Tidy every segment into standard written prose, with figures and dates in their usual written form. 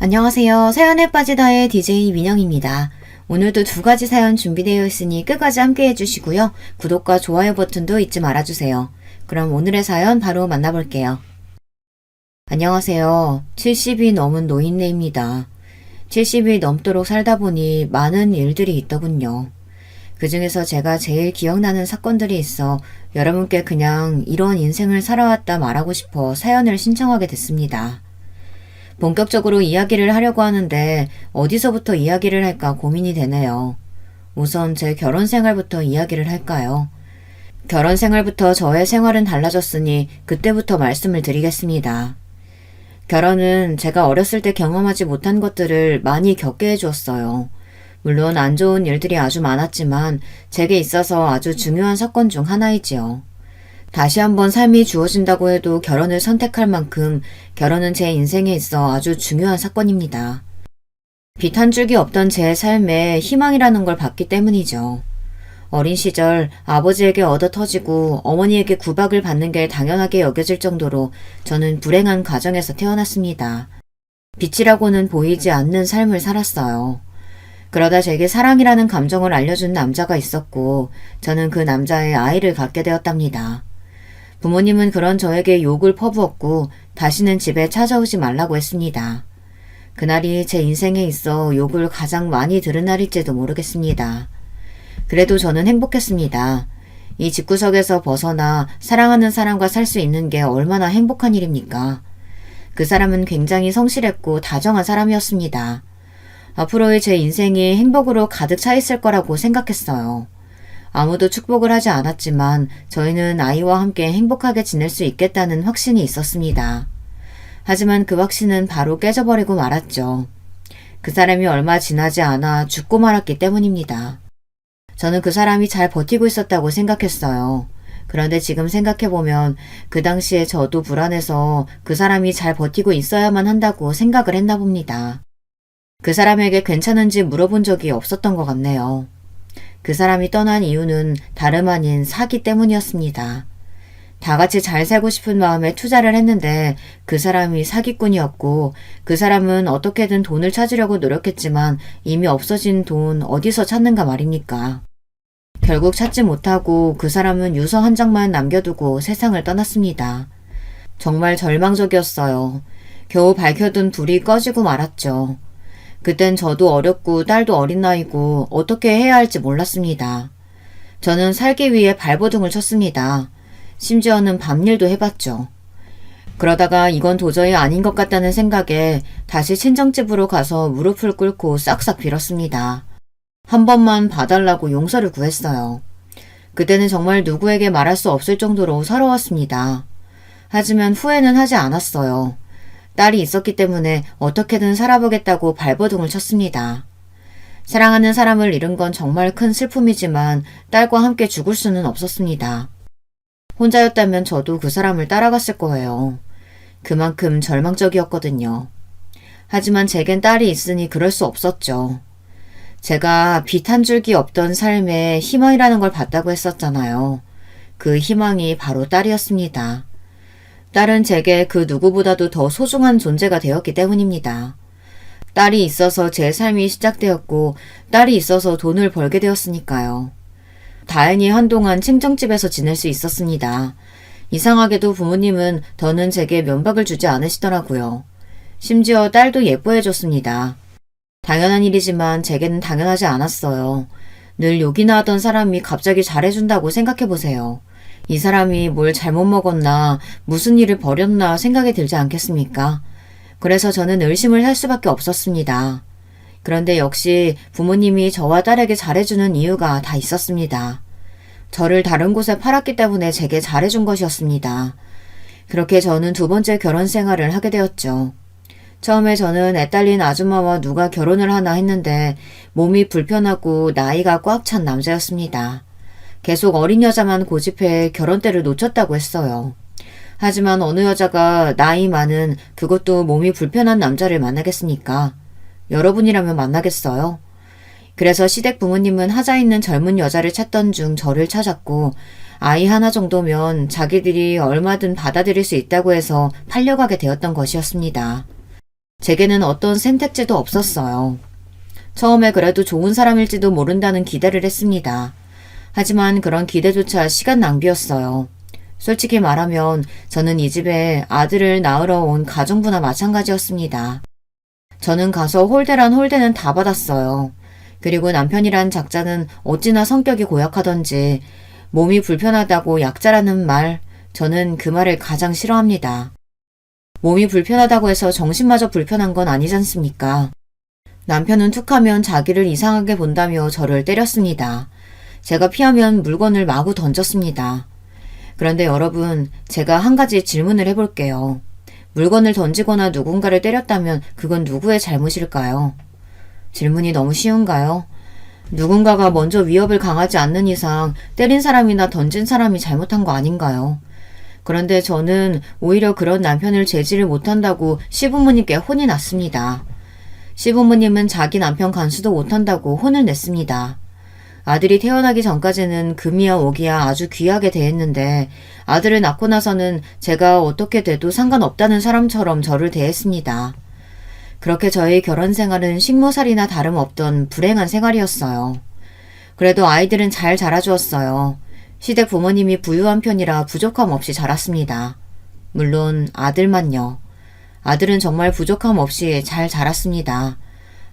안녕하세요. 사연에 빠지다의 DJ 민영입니다. 오늘도 두 가지 사연 준비되어 있으니 끝까지 함께 해주시고요. 구독과 좋아요 버튼도 잊지 말아주세요. 그럼 오늘의 사연 바로 만나볼게요. 안녕하세요. 70이 넘은 노인네입니다. 70이 넘도록 살다 보니 많은 일들이 있더군요. 그 중에서 제가 제일 기억나는 사건들이 있어 여러분께 그냥 이런 인생을 살아왔다 말하고 싶어 사연을 신청하게 됐습니다. 본격적으로 이야기를 하려고 하는데 어디서부터 이야기를 할까 고민이 되네요. 우선 제 결혼 생활부터 이야기를 할까요? 결혼 생활부터 저의 생활은 달라졌으니 그때부터 말씀을 드리겠습니다. 결혼은 제가 어렸을 때 경험하지 못한 것들을 많이 겪게 해주었어요. 물론 안 좋은 일들이 아주 많았지만 제게 있어서 아주 중요한 사건 중 하나이지요. 다시 한번 삶이 주어진다고 해도 결혼을 선택할 만큼 결혼은 제 인생에 있어 아주 중요한 사건입니다. 빛 한 줄기 없던 제 삶에 희망이라는 걸 봤기 때문이죠. 어린 시절 아버지에게 얻어터지고 어머니에게 구박을 받는 게 당연하게 여겨질 정도로 저는 불행한 가정에서 태어났습니다. 빛이라고는 보이지 않는 삶을 살았어요. 그러다 제게 사랑이라는 감정을 알려준 남자가 있었고 저는 그 남자의 아이를 갖게 되었답니다. 부모님은 그런 저에게 욕을 퍼부었고 다시는 집에 찾아오지 말라고 했습니다. 그날이 제 인생에 있어 욕을 가장 많이 들은 날일지도 모르겠습니다. 그래도 저는 행복했습니다. 이 집구석에서 벗어나 사랑하는 사람과 살 수 있는 게 얼마나 행복한 일입니까? 그 사람은 굉장히 성실했고 다정한 사람이었습니다. 앞으로의 제 인생이 행복으로 가득 차 있을 거라고 생각했어요. 아무도 축복을 하지 않았지만 저희는 아이와 함께 행복하게 지낼 수 있겠다는 확신이 있었습니다. 하지만 그 확신은 바로 깨져버리고 말았죠. 그 사람이 얼마 지나지 않아 죽고 말았기 때문입니다. 저는 그 사람이 잘 버티고 있었다고 생각했어요. 그런데 지금 생각해보면 그 당시에 저도 불안해서 그 사람이 잘 버티고 있어야만 한다고 생각을 했나 봅니다. 그 사람에게 괜찮은지 물어본 적이 없었던 것 같네요. 그 사람이 떠난 이유는 다름 아닌 사기 때문이었습니다. 다 같이 잘 살고 싶은 마음에 투자를 했는데 그 사람이 사기꾼이었고 그 사람은 어떻게든 돈을 찾으려고 노력했지만 이미 없어진 돈 어디서 찾는가 말입니까? 결국 찾지 못하고 그 사람은 유서 한 장만 남겨두고 세상을 떠났습니다. 정말 절망적이었어요. 겨우 밝혀둔 불이 꺼지고 말았죠. 그땐 저도 어렸고 딸도 어린 나이고 어떻게 해야 할지 몰랐습니다. 저는 살기 위해 발버둥을 쳤습니다. 심지어는 밤일도 해봤죠. 그러다가 이건 도저히 아닌 것 같다는 생각에 다시 친정집으로 가서 무릎을 꿇고 싹싹 빌었습니다. 한 번만 봐달라고 용서를 구했어요. 그때는 정말 누구에게 말할 수 없을 정도로 서러웠습니다. 하지만 후회는 하지 않았어요. 딸이 있었기 때문에 어떻게든 살아보겠다고 발버둥을 쳤습니다. 사랑하는 사람을 잃은 건 정말 큰 슬픔이지만 딸과 함께 죽을 수는 없었습니다. 혼자였다면 저도 그 사람을 따라갔을 거예요. 그만큼 절망적이었거든요. 하지만 제겐 딸이 있으니 그럴 수 없었죠. 제가 빛 한 줄기 없던 삶에 희망이라는 걸 봤다고 했었잖아요. 그 희망이 바로 딸이었습니다. 딸은 제게 그 누구보다도 더 소중한 존재가 되었기 때문입니다. 딸이 있어서 제 삶이 시작되었고 딸이 있어서 돈을 벌게 되었으니까요. 다행히 한동안 친정집에서 지낼 수 있었습니다. 이상하게도 부모님은 더는 제게 면박을 주지 않으시더라고요. 심지어 딸도 예뻐해줬습니다. 당연한 일이지만 제게는 당연하지 않았어요. 늘 욕이나 하던 사람이 갑자기 잘해준다고 생각해보세요. 이 사람이 뭘 잘못 먹었나 무슨 일을 벌였나 생각이 들지 않겠습니까? 그래서 저는 의심을 할 수밖에 없었습니다. 그런데 역시 부모님이 저와 딸에게 잘해주는 이유가 다 있었습니다. 저를 다른 곳에 팔았기 때문에 제게 잘해준 것이었습니다. 그렇게 저는 두 번째 결혼 생활을 하게 되었죠. 처음에 저는 애딸린 아줌마와 누가 결혼을 하나 했는데 몸이 불편하고 나이가 꽉 찬 남자였습니다. 계속 어린 여자만 고집해 결혼 때를 놓쳤다고 했어요. 하지만 어느 여자가 나이 많은 그것도 몸이 불편한 남자를 만나겠습니까? 여러분이라면 만나겠어요? 그래서 시댁 부모님은 하자 있는 젊은 여자를 찾던 중 저를 찾았고 아이 하나 정도면 자기들이 얼마든 받아들일 수 있다고 해서 팔려가게 되었던 것이었습니다. 제게는 어떤 선택지도 없었어요. 처음에 그래도 좋은 사람일지도 모른다는 기대를 했습니다. 하지만 그런 기대조차 시간 낭비였어요. 솔직히 말하면 저는 이 집에 아들을 낳으러 온 가정부나 마찬가지였습니다. 저는 가서 홀대란 홀대는 다 받았어요. 그리고 남편이란 작자는 어찌나 성격이 고약하던지 몸이 불편하다고 약자라는 말, 저는 그 말을 가장 싫어합니다. 몸이 불편하다고 해서 정신마저 불편한 건 아니지 않습니까? 남편은 툭하면 자기를 이상하게 본다며 저를 때렸습니다. 제가 피하면 물건을 마구 던졌습니다. 그런데 여러분, 제가 한 가지 질문을 해볼게요. 물건을 던지거나 누군가를 때렸다면 그건 누구의 잘못일까요? 질문이 너무 쉬운가요? 누군가가 먼저 위협을 강하지 않는 이상 때린 사람이나 던진 사람이 잘못한 거 아닌가요? 그런데 저는 오히려 그런 남편을 제지를 못한다고 시부모님께 혼이 났습니다. 시부모님은 자기 남편 간수도 못한다고 혼을 냈습니다. 아들이 태어나기 전까지는 금이야 오기야 아주 귀하게 대했는데 아들을 낳고 나서는 제가 어떻게 돼도 상관없다는 사람처럼 저를 대했습니다. 그렇게 저의 결혼 생활은 식모살이나 다름없던 불행한 생활이었어요. 그래도 아이들은 잘 자라주었어요. 시댁 부모님이 부유한 편이라 부족함 없이 자랐습니다. 물론 아들만요. 아들은 정말 부족함 없이 잘 자랐습니다.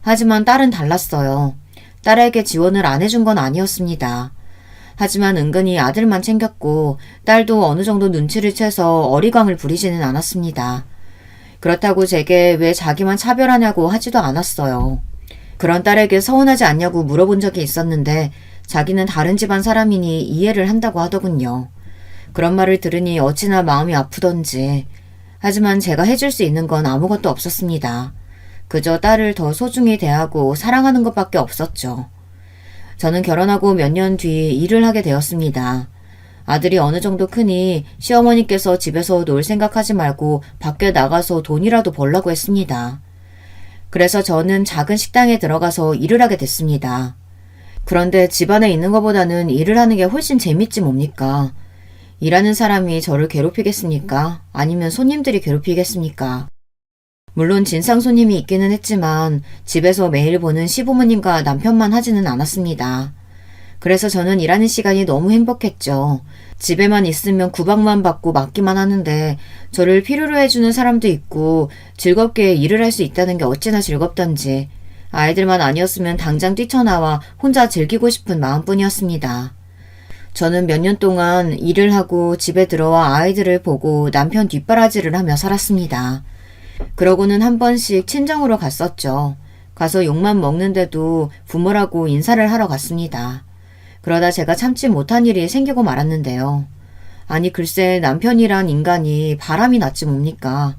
하지만 딸은 달랐어요. 딸에게 지원을 안 해준 건 아니었습니다. 하지만 은근히 아들만 챙겼고 딸도 어느 정도 눈치를 채서 어리광을 부리지는 않았습니다. 그렇다고 제게 왜 자기만 차별하냐고 하지도 않았어요. 그런 딸에게 서운하지 않냐고 물어본 적이 있었는데 자기는 다른 집안 사람이니 이해를 한다고 하더군요. 그런 말을 들으니 어찌나 마음이 아프던지. 하지만 제가 해줄 수 있는 건 아무것도 없었습니다. 그저 딸을 더 소중히 대하고 사랑하는 것밖에 없었죠. 저는 결혼하고 몇 년 뒤 일을 하게 되었습니다. 아들이 어느 정도 크니 시어머니께서 집에서 놀 생각하지 말고 밖에 나가서 돈이라도 벌라고 했습니다. 그래서 저는 작은 식당에 들어가서 일을 하게 됐습니다. 그런데 집안에 있는 것보다는 일을 하는 게 훨씬 재밌지 뭡니까? 일하는 사람이 저를 괴롭히겠습니까? 아니면 손님들이 괴롭히겠습니까? 물론 진상 손님이 있기는 했지만 집에서 매일 보는 시부모님과 남편만 하지는 않았습니다. 그래서 저는 일하는 시간이 너무 행복했죠. 집에만 있으면 구박만 받고 맞기만 하는데 저를 필요로 해주는 사람도 있고 즐겁게 일을 할 수 있다는 게 어찌나 즐겁던지 아이들만 아니었으면 당장 뛰쳐나와 혼자 즐기고 싶은 마음뿐이었습니다. 저는 몇 년 동안 일을 하고 집에 들어와 아이들을 보고 남편 뒷바라지를 하며 살았습니다. 그러고는 한 번씩 친정으로 갔었죠. 가서 욕만 먹는데도 부모라고 인사를 하러 갔습니다. 그러다 제가 참지 못한 일이 생기고 말았는데요. 아니 글쎄 남편이란 인간이 바람이 났지 뭡니까.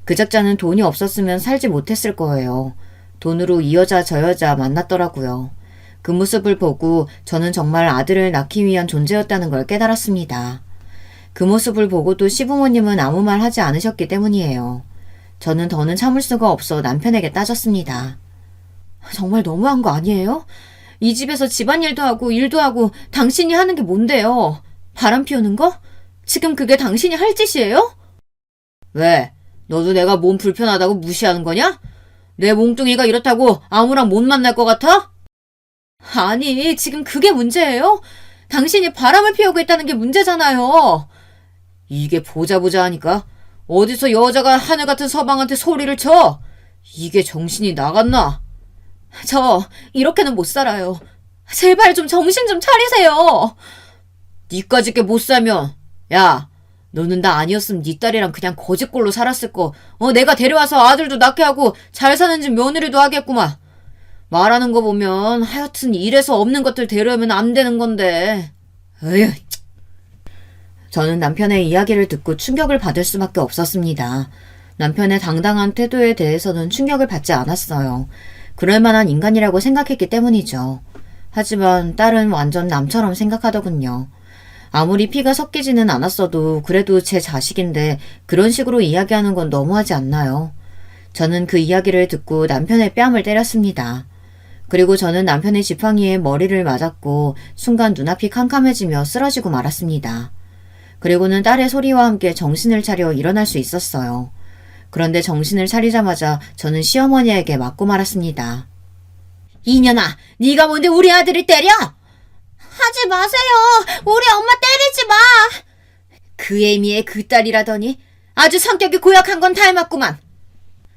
그 작자는 돈이 없었으면 살지 못했을 거예요. 돈으로 이 여자 저 여자 만났더라고요. 그 모습을 보고 저는 정말 아들을 낳기 위한 존재였다는 걸 깨달았습니다. 그 모습을 보고도 시부모님은 아무 말 하지 않으셨기 때문이에요. 저는 더는 참을 수가 없어 남편에게 따졌습니다. 정말 너무한 거 아니에요? 이 집에서 집안일도 하고 일도 하고 당신이 하는 게 뭔데요? 바람 피우는 거? 지금 그게 당신이 할 짓이에요? 왜? 너도 내가 몸 불편하다고 무시하는 거냐? 내 몽뚱이가 이렇다고 아무랑 못 만날 것 같아? 아니, 지금 그게 문제예요? 당신이 바람을 피우고 있다는 게 문제잖아요. 이게 보자 하니까 어디서 여자가 하늘 같은 서방한테 소리를 쳐? 이게 정신이 나갔나? 저 이렇게는 못 살아요. 제발 좀 정신 좀 차리세요. 니까짓게 못 살면 야 너는 나 아니었으면 네 딸이랑 그냥 거지꼴로 살았을 거. 내가 데려와서 아들도 낳게 하고 잘 사는 집 며느리도 하겠구만. 말하는 거 보면 하여튼 이래서 없는 것들 데려오면 안 되는 건데. 에휴. 저는 남편의 이야기를 듣고 충격을 받을 수밖에 없었습니다. 남편의 당당한 태도에 대해서는 충격을 받지 않았어요. 그럴 만한 인간이라고 생각했기 때문이죠. 하지만 딸은 완전 남처럼 생각하더군요. 아무리 피가 섞이지는 않았어도 그래도 제 자식인데 그런 식으로 이야기하는 건 너무하지 않나요? 저는 그 이야기를 듣고 남편의 뺨을 때렸습니다. 그리고 저는 남편의 지팡이에 머리를 맞았고 순간 눈앞이 캄캄해지며 쓰러지고 말았습니다. 그리고는 딸의 소리와 함께 정신을 차려 일어날 수 있었어요. 그런데 정신을 차리자마자 저는 시어머니에게 맞고 말았습니다. 이년아, 네가 뭔데 우리 아들을 때려? 하지 마세요. 우리 엄마 때리지 마. 그 애미의 그 딸이라더니 아주 성격이 고약한 건 닮았구만.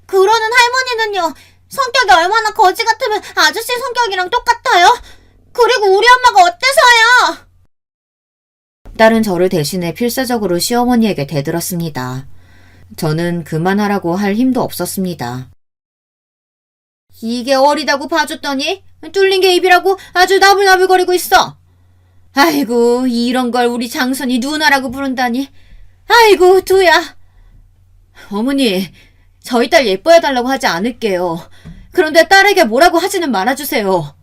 그러는 할머니는요. 성격이 얼마나 거지 같으면 아저씨 성격이랑 똑같아요. 그리고 우리 엄마가 어때서요? 딸은 저를 대신해 필사적으로 시어머니에게 대들었습니다. 저는 그만하라고 할 힘도 없었습니다. 이게 어리다고 봐줬더니 뚫린 게 입이라고 아주 나불나불거리고 있어. 아이고, 이런 걸 우리 장선이 누나라고 부른다니. 아이고, 두야. 어머니, 저희 딸 예뻐해달라고 하지 않을게요. 그런데 딸에게 뭐라고 하지는 말아주세요.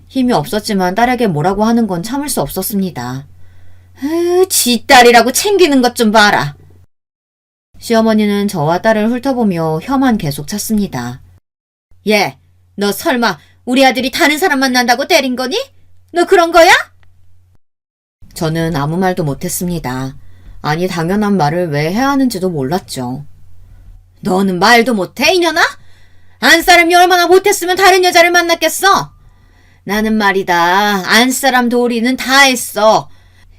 힘이 없었지만 딸에게 뭐라고 하는 건 참을 수 없었습니다. 지 딸이라고 챙기는 것 좀 봐라. 시어머니는 저와 딸을 훑어보며 혀만 계속 찼습니다. 얘, 너 설마 우리 아들이 다른 사람 만난다고 때린 거니? 너 그런 거야? 저는 아무 말도 못했습니다. 아니, 당연한 말을 왜 해야 하는지도 몰랐죠. 너는 말도 못해, 이년아? 안사람이 얼마나 못했으면 다른 여자를 만났겠어? 나는 말이다, 안사람 도리는 다 했어.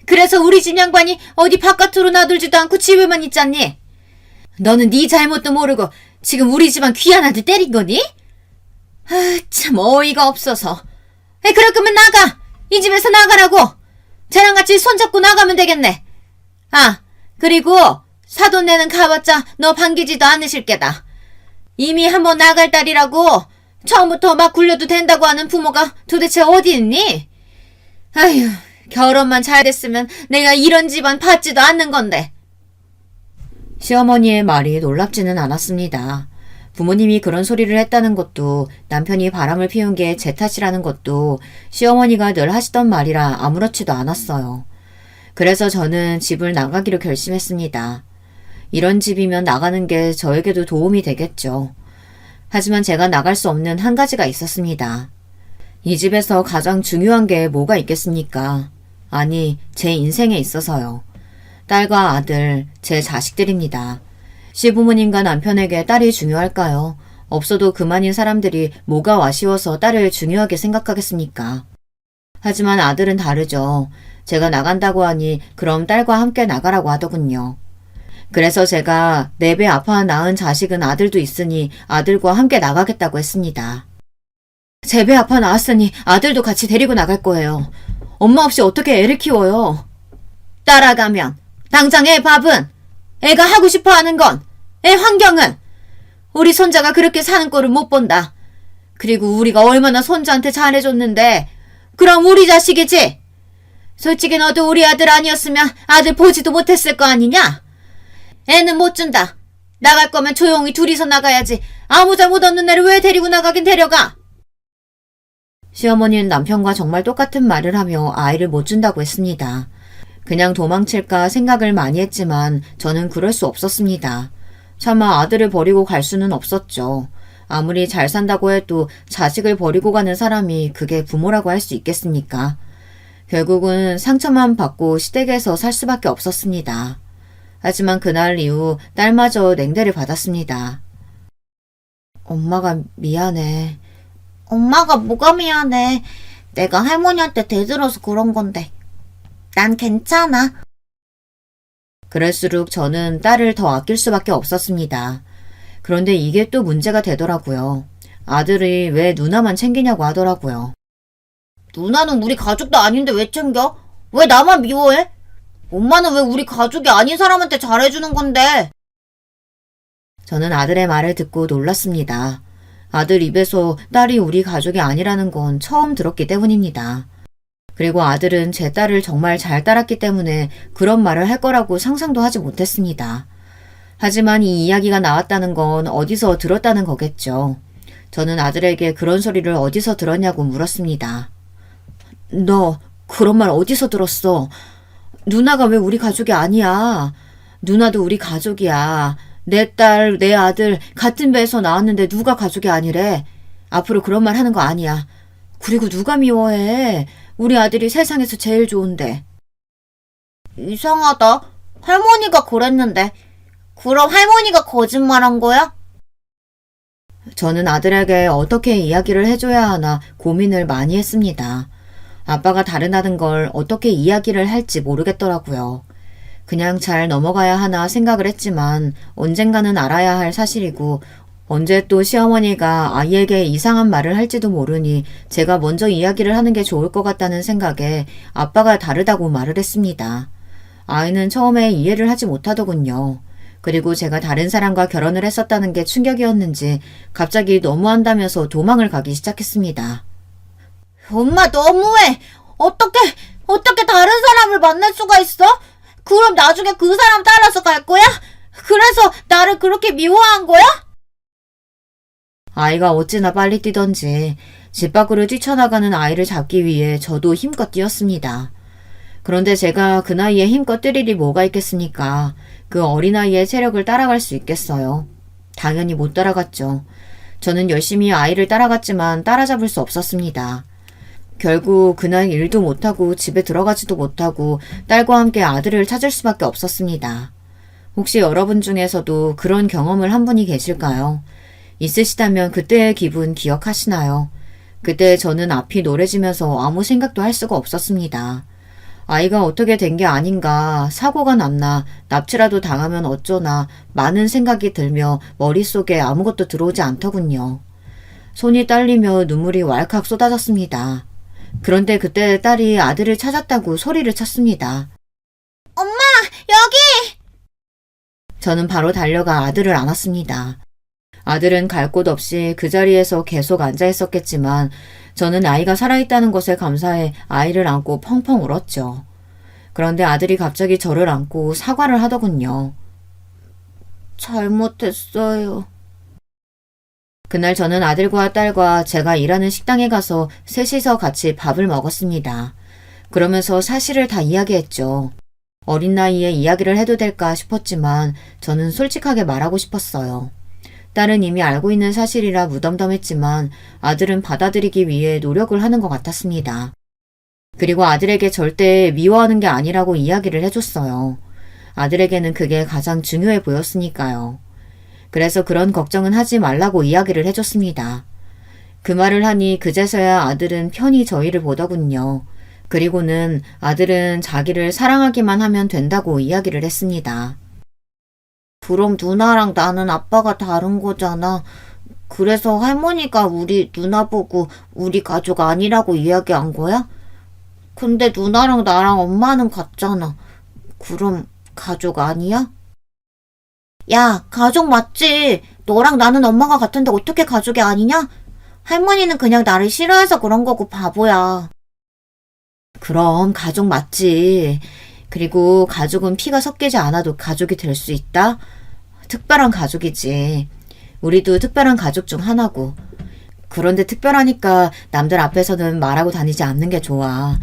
그래서 우리 집 양반이 어디 바깥으로 나돌지도 않고 집에만 있잖니? 너는 네 잘못도 모르고 지금 우리 집안 귀한 아들 때린 거니? 참 어이가 없어서. 그럴 거면 나가! 이 집에서 나가라고! 쟤랑 같이 손잡고 나가면 되겠네. 아, 그리고 사돈 내는 가봤자 너 반기지도 않으실 게다. 이미 한번 나갈 딸이라고 처음부터 막 굴려도 된다고 하는 부모가 도대체 어디 있니? 아휴, 결혼만 잘 됐으면 내가 이런 집안 받지도 않는 건데. 시어머니의 말이 놀랍지는 않았습니다. 부모님이 그런 소리를 했다는 것도, 남편이 바람을 피운 게 제 탓이라는 것도 시어머니가 늘 하시던 말이라 아무렇지도 않았어요. 그래서 저는 집을 나가기로 결심했습니다. 이런 집이면 나가는 게 저에게도 도움이 되겠죠. 하지만 제가 나갈 수 없는 한 가지가 있었습니다. 이 집에서 가장 중요한 게 뭐가 있겠습니까? 아니, 제 인생에 있어서요. 딸과 아들, 제 자식들입니다. 시부모님과 남편에게 딸이 중요할까요? 없어도 그만인 사람들이 뭐가 아쉬워서 딸을 중요하게 생각하겠습니까? 하지만 아들은 다르죠. 제가 나간다고 하니 그럼 딸과 함께 나가라고 하더군요. 그래서 제가 4배 아파 낳은 자식은 아들도 있으니 아들과 함께 나가겠다고 했습니다. 제 배 아파 낳았으니 아들도 같이 데리고 나갈 거예요. 엄마 없이 어떻게 애를 키워요? 따라가면 당장 애 밥은? 애가 하고 싶어 하는 건? 애 환경은? 우리 손자가 그렇게 사는 꼴을 못 본다. 그리고 우리가 얼마나 손자한테 잘해줬는데 그럼 우리 자식이지? 솔직히 너도 우리 아들 아니었으면 아들 보지도 못했을 거 아니냐? 애는 못 준다. 나갈 거면 조용히 둘이서 나가야지. 아무 잘못 없는 애를 왜 데리고 나가긴 데려가? 시어머니는 남편과 정말 똑같은 말을 하며 아이를 못 준다고 했습니다. 그냥 도망칠까 생각을 많이 했지만 저는 그럴 수 없었습니다. 차마 아들을 버리고 갈 수는 없었죠. 아무리 잘 산다고 해도 자식을 버리고 가는 사람이 그게 부모라고 할 수 있겠습니까? 결국은 상처만 받고 시댁에서 살 수밖에 없었습니다. 하지만 그날 이후 딸마저 냉대를 받았습니다. 엄마가 미안해. 엄마가 뭐가 미안해. 내가 할머니한테 대들어서 그런 건데. 난 괜찮아. 그럴수록 저는 딸을 더 아낄 수밖에 없었습니다. 그런데 이게 또 문제가 되더라고요. 아들이 왜 누나만 챙기냐고 하더라고요. 누나는 우리 가족도 아닌데 왜 챙겨? 왜 나만 미워해? 엄마는 왜 우리 가족이 아닌 사람한테 잘해주는 건데? 저는 아들의 말을 듣고 놀랐습니다. 아들 입에서 딸이 우리 가족이 아니라는 건 처음 들었기 때문입니다. 그리고 아들은 제 딸을 정말 잘 따랐기 때문에 그런 말을 할 거라고 상상도 하지 못했습니다. 하지만 이 이야기가 나왔다는 건 어디서 들었다는 거겠죠. 저는 아들에게 그런 소리를 어디서 들었냐고 물었습니다. 너 그런 말 어디서 들었어? 누나가 왜 우리 가족이 아니야? 누나도 우리 가족이야. 내 딸, 내 아들 같은 배에서 나왔는데 누가 가족이 아니래? 앞으로 그런 말 하는 거 아니야. 그리고 누가 미워해? 우리 아들이 세상에서 제일 좋은데. 이상하다. 할머니가 그랬는데. 그럼 할머니가 거짓말한 거야? 저는 아들에게 어떻게 이야기를 해줘야 하나 고민을 많이 했습니다. 아빠가 다르다는 걸 어떻게 이야기를 할지 모르겠더라고요. 그냥 잘 넘어가야 하나 생각을 했지만 언젠가는 알아야 할 사실이고 언제 또 시어머니가 아이에게 이상한 말을 할지도 모르니 제가 먼저 이야기를 하는 게 좋을 것 같다는 생각에 아빠가 다르다고 말을 했습니다. 아이는 처음에 이해를 하지 못하더군요. 그리고 제가 다른 사람과 결혼을 했었다는 게 충격이었는지 갑자기 너무한다면서 도망을 가기 시작했습니다. 엄마 너무해. 어떻게 다른 사람을 만날 수가 있어? 그럼 나중에 그 사람 따라서 갈 거야? 그래서 나를 그렇게 미워한 거야? 아이가 어찌나 빨리 뛰던지 집 밖으로 뛰쳐나가는 아이를 잡기 위해 저도 힘껏 뛰었습니다. 그런데 제가 그 나이에 힘껏 뛸 일이 뭐가 있겠습니까? 그 어린아이의 체력을 따라갈 수 있겠어요? 당연히 못 따라갔죠. 저는 열심히 아이를 따라갔지만 따라잡을 수 없었습니다. 결국 그날 일도 못하고 집에 들어가지도 못하고 딸과 함께 아들을 찾을 수밖에 없었습니다. 혹시 여러분 중에서도 그런 경험을 한 분이 계실까요? 있으시다면 그때의 기분 기억하시나요? 그때 저는 앞이 노래지면서 아무 생각도 할 수가 없었습니다. 아이가 어떻게 된 게 아닌가, 사고가 났나, 납치라도 당하면 어쩌나 많은 생각이 들며 머릿속에 아무것도 들어오지 않더군요. 손이 떨리며 눈물이 왈칵 쏟아졌습니다. 그런데 그때 딸이 아들을 찾았다고 소리를 쳤습니다. 엄마, 여기! 저는 바로 달려가 아들을 안았습니다. 아들은 갈 곳 없이 그 자리에서 계속 앉아 있었겠지만 저는 아이가 살아있다는 것에 감사해 아이를 안고 펑펑 울었죠. 그런데 아들이 갑자기 저를 안고 사과를 하더군요. 잘못했어요. 그날 저는 아들과 딸과 제가 일하는 식당에 가서 셋이서 같이 밥을 먹었습니다. 그러면서 사실을 다 이야기했죠. 어린 나이에 이야기를 해도 될까 싶었지만 저는 솔직하게 말하고 싶었어요. 딸은 이미 알고 있는 사실이라 무덤덤했지만 아들은 받아들이기 위해 노력을 하는 것 같았습니다. 그리고 아들에게 절대 미워하는 게 아니라고 이야기를 해줬어요. 아들에게는 그게 가장 중요해 보였으니까요. 그래서 그런 걱정은 하지 말라고 이야기를 해줬습니다. 그 말을 하니 그제서야 아들은 편히 저희를 보더군요. 그리고는 아들은 자기를 사랑하기만 하면 된다고 이야기를 했습니다. 그럼 누나랑 나는 아빠가 다른 거잖아. 그래서 할머니가 우리 누나 보고 우리 가족 아니라고 이야기한 거야? 근데 누나랑 나랑 엄마는 같잖아. 그럼 가족 아니야? 야, 가족 맞지? 너랑 나는 엄마가 같은데 어떻게 가족이 아니냐? 할머니는 그냥 나를 싫어해서 그런 거고 바보야. 그럼 가족 맞지. 그리고 가족은 피가 섞이지 않아도 가족이 될 수 있다? 특별한 가족이지. 우리도 특별한 가족 중 하나고. 그런데 특별하니까 남들 앞에서는 말하고 다니지 않는 게 좋아.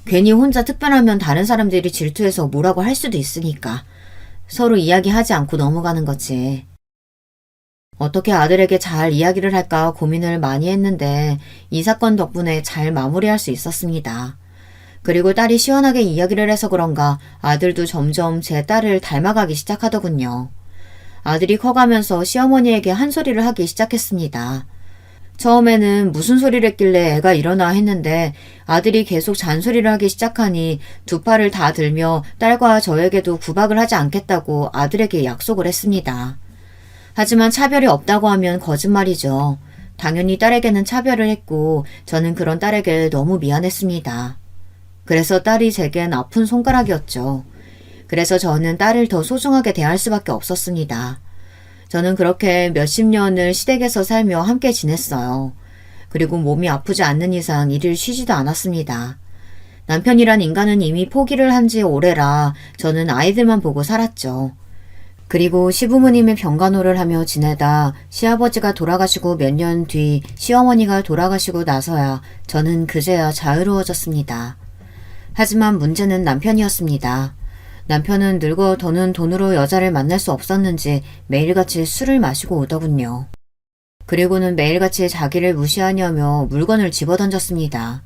괜히 혼자 특별하면 다른 사람들이 질투해서 뭐라고 할 수도 있으니까. 서로 이야기하지 않고 넘어가는 거지. 어떻게 아들에게 잘 이야기를 할까 고민을 많이 했는데 이 사건 덕분에 잘 마무리할 수 있었습니다. 그리고 딸이 시원하게 이야기를 해서 그런가 아들도 점점 제 딸을 닮아가기 시작하더군요. 아들이 커가면서 시어머니에게 한 소리를 하기 시작했습니다. 처음에는 무슨 소리를 했길래 애가 이러나 했는데 아들이 계속 잔소리를 하기 시작하니 두 팔을 다 들며 딸과 저에게도 구박을 하지 않겠다고 아들에게 약속을 했습니다. 하지만 차별이 없다고 하면 거짓말이죠. 당연히 딸에게는 차별을 했고 저는 그런 딸에게 너무 미안했습니다. 그래서 딸이 제겐 아픈 손가락이었죠. 그래서 저는 딸을 더 소중하게 대할 수밖에 없었습니다. 저는 그렇게 몇십 년을 시댁에서 살며 함께 지냈어요. 그리고 몸이 아프지 않는 이상 일을 쉬지도 않았습니다. 남편이란 인간은 이미 포기를 한 지 오래라 저는 아이들만 보고 살았죠. 그리고 시부모님의 병간호를 하며 지내다 시아버지가 돌아가시고 몇 년 뒤 시어머니가 돌아가시고 나서야 저는 그제야 자유로워졌습니다. 하지만 문제는 남편이었습니다. 남편은 늙어 더는 돈으로 여자를 만날 수 없었는지 매일같이 술을 마시고 오더군요. 그리고는 매일같이 자기를 무시하냐며 물건을 집어던졌습니다.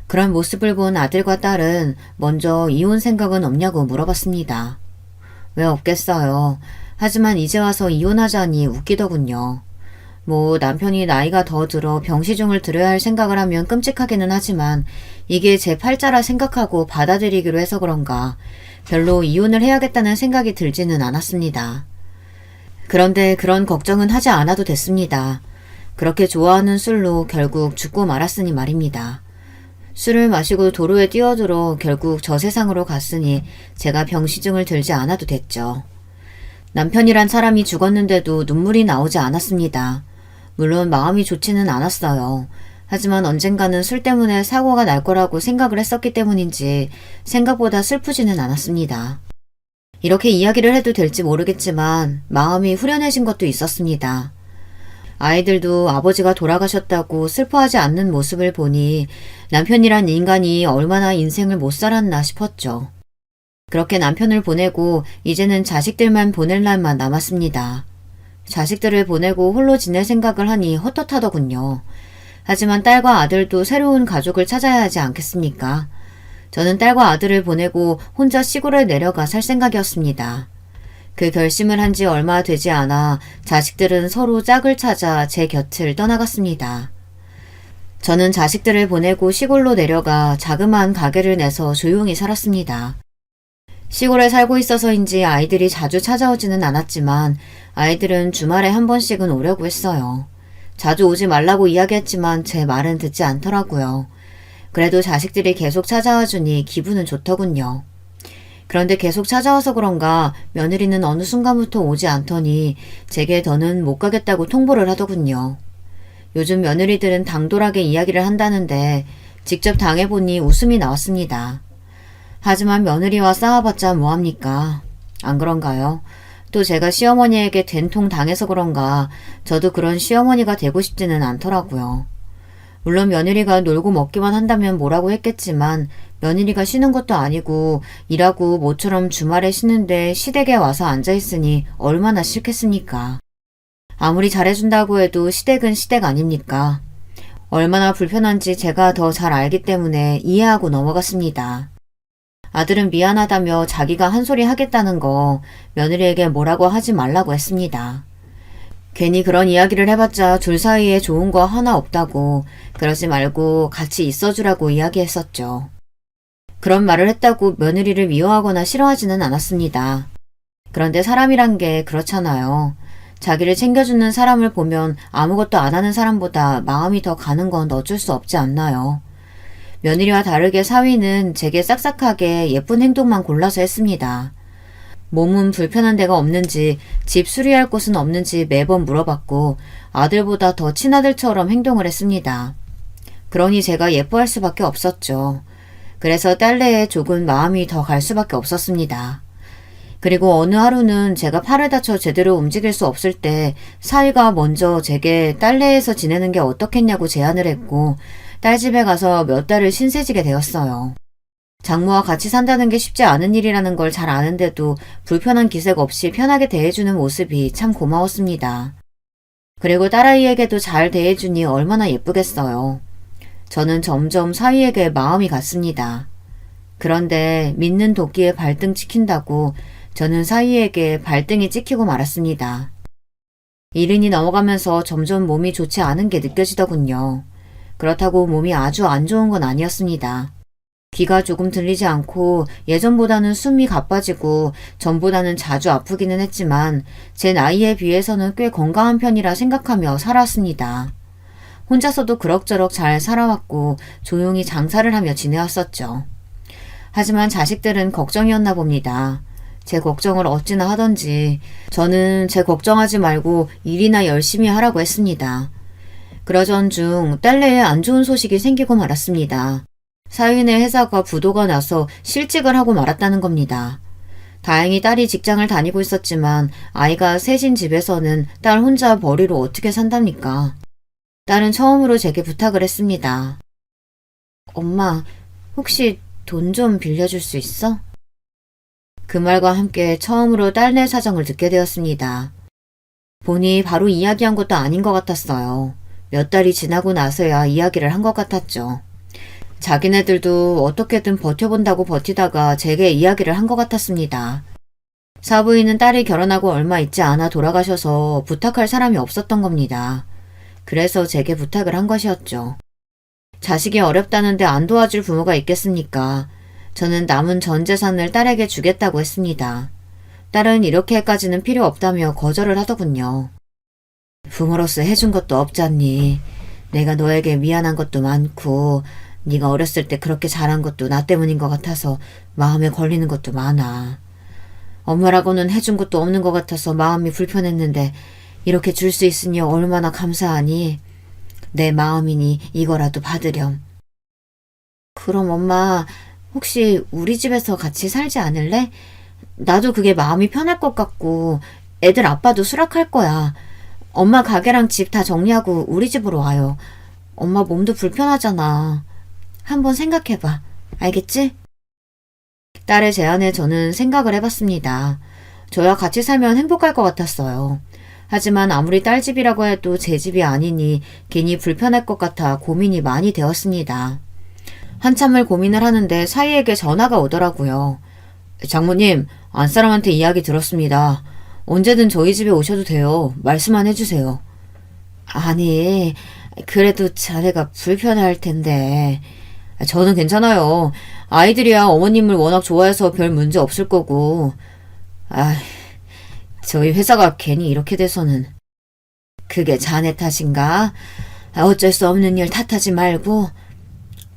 그런 모습을 본 아들과 딸은 먼저 이혼 생각은 없냐고 물어봤습니다. 왜 없겠어요. 하지만 이제 와서 이혼하자니 웃기더군요. 뭐 남편이 나이가 더 들어 병시중을 들여야 할 생각을 하면 끔찍하기는 하지만 이게 제 팔자라 생각하고 받아들이기로 해서 그런가 별로 이혼을 해야겠다는 생각이 들지는 않았습니다. 그런데 그런 걱정은 하지 않아도 됐습니다. 그렇게 좋아하는 술로 결국 죽고 말았으니 말입니다. 술을 마시고 도로에 뛰어들어 결국 저 세상으로 갔으니 제가 병시중을 들지 않아도 됐죠. 남편이란 사람이 죽었는데도 눈물이 나오지 않았습니다. 물론 마음이 좋지는 않았어요. 하지만 언젠가는 술 때문에 사고가 날 거라고 생각을 했었기 때문인지 생각보다 슬프지는 않았습니다. 이렇게 이야기를 해도 될지 모르겠지만 마음이 후련해진 것도 있었습니다. 아이들도 아버지가 돌아가셨다고 슬퍼하지 않는 모습을 보니 남편이란 인간이 얼마나 인생을 못 살았나 싶었죠. 그렇게 남편을 보내고 이제는 자식들만 보낼 날만 남았습니다. 자식들을 보내고 홀로 지낼 생각을 하니 헛헛하더군요. 하지만 딸과 아들도 새로운 가족을 찾아야 하지 않겠습니까? 저는 딸과 아들을 보내고 혼자 시골에 내려가 살 생각이었습니다. 그 결심을 한 지 얼마 되지 않아 자식들은 서로 짝을 찾아 제 곁을 떠나갔습니다. 저는 자식들을 보내고 시골로 내려가 자그마한 가게를 내서 조용히 살았습니다. 시골에 살고 있어서인지 아이들이 자주 찾아오지는 않았지만 아이들은 주말에 한 번씩은 오려고 했어요. 자주 오지 말라고 이야기했지만 제 말은 듣지 않더라고요. 그래도 자식들이 계속 찾아와 주니 기분은 좋더군요. 그런데 계속 찾아와서 그런가 며느리는 어느 순간부터 오지 않더니 제게 더는 못 가겠다고 통보를 하더군요. 요즘 며느리들은 당돌하게 이야기를 한다는데 직접 당해보니 웃음이 나왔습니다. 하지만 며느리와 싸워봤자 뭐합니까? 안 그런가요? 또 제가 시어머니에게 된통 당해서 그런가 저도 그런 시어머니가 되고 싶지는 않더라고요. 물론 며느리가 놀고 먹기만 한다면 뭐라고 했겠지만 며느리가 쉬는 것도 아니고 일하고 모처럼 주말에 쉬는데 시댁에 와서 앉아있으니 얼마나 싫겠습니까? 아무리 잘해준다고 해도 시댁은 시댁 아닙니까? 얼마나 불편한지 제가 더 잘 알기 때문에 이해하고 넘어갔습니다. 아들은 미안하다며 자기가 한 소리 하겠다는 거 며느리에게 뭐라고 하지 말라고 했습니다. 괜히 그런 이야기를 해봤자 둘 사이에 좋은 거 하나 없다고 그러지 말고 같이 있어주라고 이야기했었죠. 그런 말을 했다고 며느리를 미워하거나 싫어하지는 않았습니다. 그런데 사람이란 게 그렇잖아요. 자기를 챙겨주는 사람을 보면 아무것도 안 하는 사람보다 마음이 더 가는 건 어쩔 수 없지 않나요? 며느리와 다르게 사위는 제게 싹싹하게 예쁜 행동만 골라서 했습니다. 몸은 불편한 데가 없는지 집 수리할 곳은 없는지 매번 물어봤고 아들보다 더 친아들처럼 행동을 했습니다. 그러니 제가 예뻐할 수밖에 없었죠. 그래서 딸내에 조금 마음이 더 갈 수밖에 없었습니다. 그리고 어느 하루는 제가 팔을 다쳐 제대로 움직일 수 없을 때 사위가 먼저 제게 딸내에서 지내는 게 어떻겠냐고 제안을 했고 딸 집에 가서 몇 달을 신세지게 되었어요. 장모와 같이 산다는 게 쉽지 않은 일이라는 걸 잘 아는데도 불편한 기색 없이 편하게 대해주는 모습이 참 고마웠습니다. 그리고 딸아이에게도 잘 대해주니 얼마나 예쁘겠어요. 저는 점점 사위에게 마음이 갔습니다. 그런데 믿는 도끼에 발등 찍힌다고 저는 사위에게 발등이 찍히고 말았습니다. 이른이 넘어가면서 점점 몸이 좋지 않은 게 느껴지더군요. 그렇다고 몸이 아주 안 좋은 건 아니었습니다. 귀가 조금 들리지 않고 예전보다는 숨이 가빠지고 전보다는 자주 아프기는 했지만 제 나이에 비해서는 꽤 건강한 편이라 생각하며 살았습니다. 혼자서도 그럭저럭 잘 살아왔고 조용히 장사를 하며 지내왔었죠. 하지만 자식들은 걱정이었나 봅니다. 제 걱정을 어찌나 하던지 저는 제 걱정하지 말고 일이나 열심히 하라고 했습니다. 그러던 중 딸내에 안 좋은 소식이 생기고 말았습니다. 사위네 회사가 부도가 나서 실직을 하고 말았다는 겁니다. 다행히 딸이 직장을 다니고 있었지만 아이가 셋인 집에서는 딸 혼자 벌이로 어떻게 산답니까? 딸은 처음으로 제게 부탁을 했습니다. 엄마, 혹시 돈 좀 빌려줄 수 있어? 그 말과 함께 처음으로 딸내 사정을 듣게 되었습니다. 보니 바로 이야기한 것도 아닌 것 같았어요. 몇 달이 지나고 나서야 이야기를 한 것 같았죠. 자기네들도 어떻게든 버텨본다고 버티다가 제게 이야기를 한 것 같았습니다. 사부인은 딸이 결혼하고 얼마 있지 않아 돌아가셔서 부탁할 사람이 없었던 겁니다. 그래서 제게 부탁을 한 것이었죠. 자식이 어렵다는데 안 도와줄 부모가 있겠습니까? 저는 남은 전 재산을 딸에게 주겠다고 했습니다. 딸은 이렇게까지는 필요 없다며 거절을 하더군요. 부모로서 해준 것도 없잖니. 내가 너에게 미안한 것도 많고 네가 어렸을 때 그렇게 잘한 것도 나 때문인 것 같아서 마음에 걸리는 것도 많아. 엄마라고는 해준 것도 없는 것 같아서 마음이 불편했는데 이렇게 줄 수 있으니 얼마나 감사하니. 내 마음이니 이거라도 받으렴. 그럼 엄마 혹시 우리 집에서 같이 살지 않을래? 나도 그게 마음이 편할 것 같고 애들 아빠도 수락할 거야. 엄마 가게랑 집 다 정리하고 우리 집으로 와요. 엄마 몸도 불편하잖아. 한번 생각해봐. 알겠지? 딸의 제안에 저는 생각을 해봤습니다. 저와 같이 살면 행복할 것 같았어요. 하지만 아무리 딸 집이라고 해도 제 집이 아니니 괜히 불편할 것 같아 고민이 많이 되었습니다. 한참을 고민을 하는데 사위에게 전화가 오더라고요. 장모님, 안사람한테 이야기 들었습니다. 언제든 저희 집에 오셔도 돼요. 말씀만 해주세요. 아니, 그래도 자네가 불편할 텐데. 저는 괜찮아요. 아이들이야 어머님을 워낙 좋아해서 별 문제 없을 거고. 저희 회사가 괜히 이렇게 돼서는. 그게 자네 탓인가? 어쩔 수 없는 일 탓하지 말고.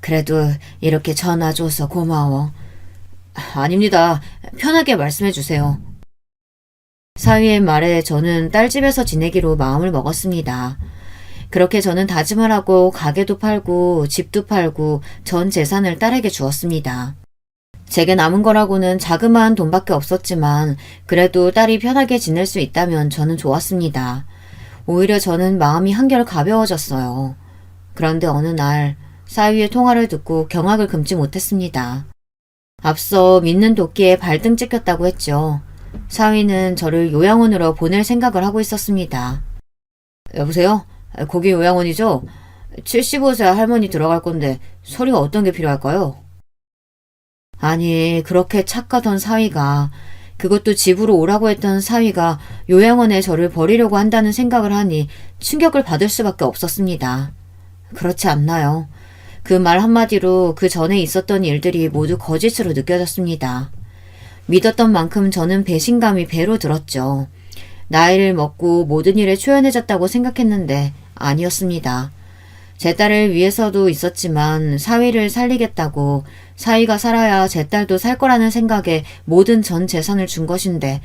그래도 이렇게 전화 줘서 고마워. 아닙니다. 편하게 말씀해 주세요. 사위의 말에 저는 딸 집에서 지내기로 마음을 먹었습니다. 그렇게 저는 다짐을 하고 가게도 팔고 집도 팔고 전 재산을 딸에게 주었습니다. 제게 남은 거라고는 자그마한 돈밖에 없었지만 그래도 딸이 편하게 지낼 수 있다면 저는 좋았습니다. 오히려 저는 마음이 한결 가벼워졌어요. 그런데 어느 날 사위의 통화를 듣고 경악을 금치 못했습니다. 앞서 믿는 도끼에 발등 찍혔다고 했죠. 사위는 저를 요양원으로 보낼 생각을 하고 있었습니다. 여보세요? 거기 요양원이죠? 75세 할머니 들어갈 건데 서류가 어떤 게 필요할까요? 아니, 그렇게 착하던 사위가, 그것도 집으로 오라고 했던 사위가 요양원에 저를 버리려고 한다는 생각을 하니 충격을 받을 수밖에 없었습니다. 그렇지 않나요? 그 말 한마디로 그 전에 있었던 일들이 모두 거짓으로 느껴졌습니다. 믿었던 만큼 저는 배신감이 배로 들었죠. 나이를 먹고 모든 일에 초연해졌다고 생각했는데 아니었습니다. 제 딸을 위해서도 있었지만 사위를 살리겠다고 사위가 살아야 제 딸도 살 거라는 생각에 모든 전 재산을 준 것인데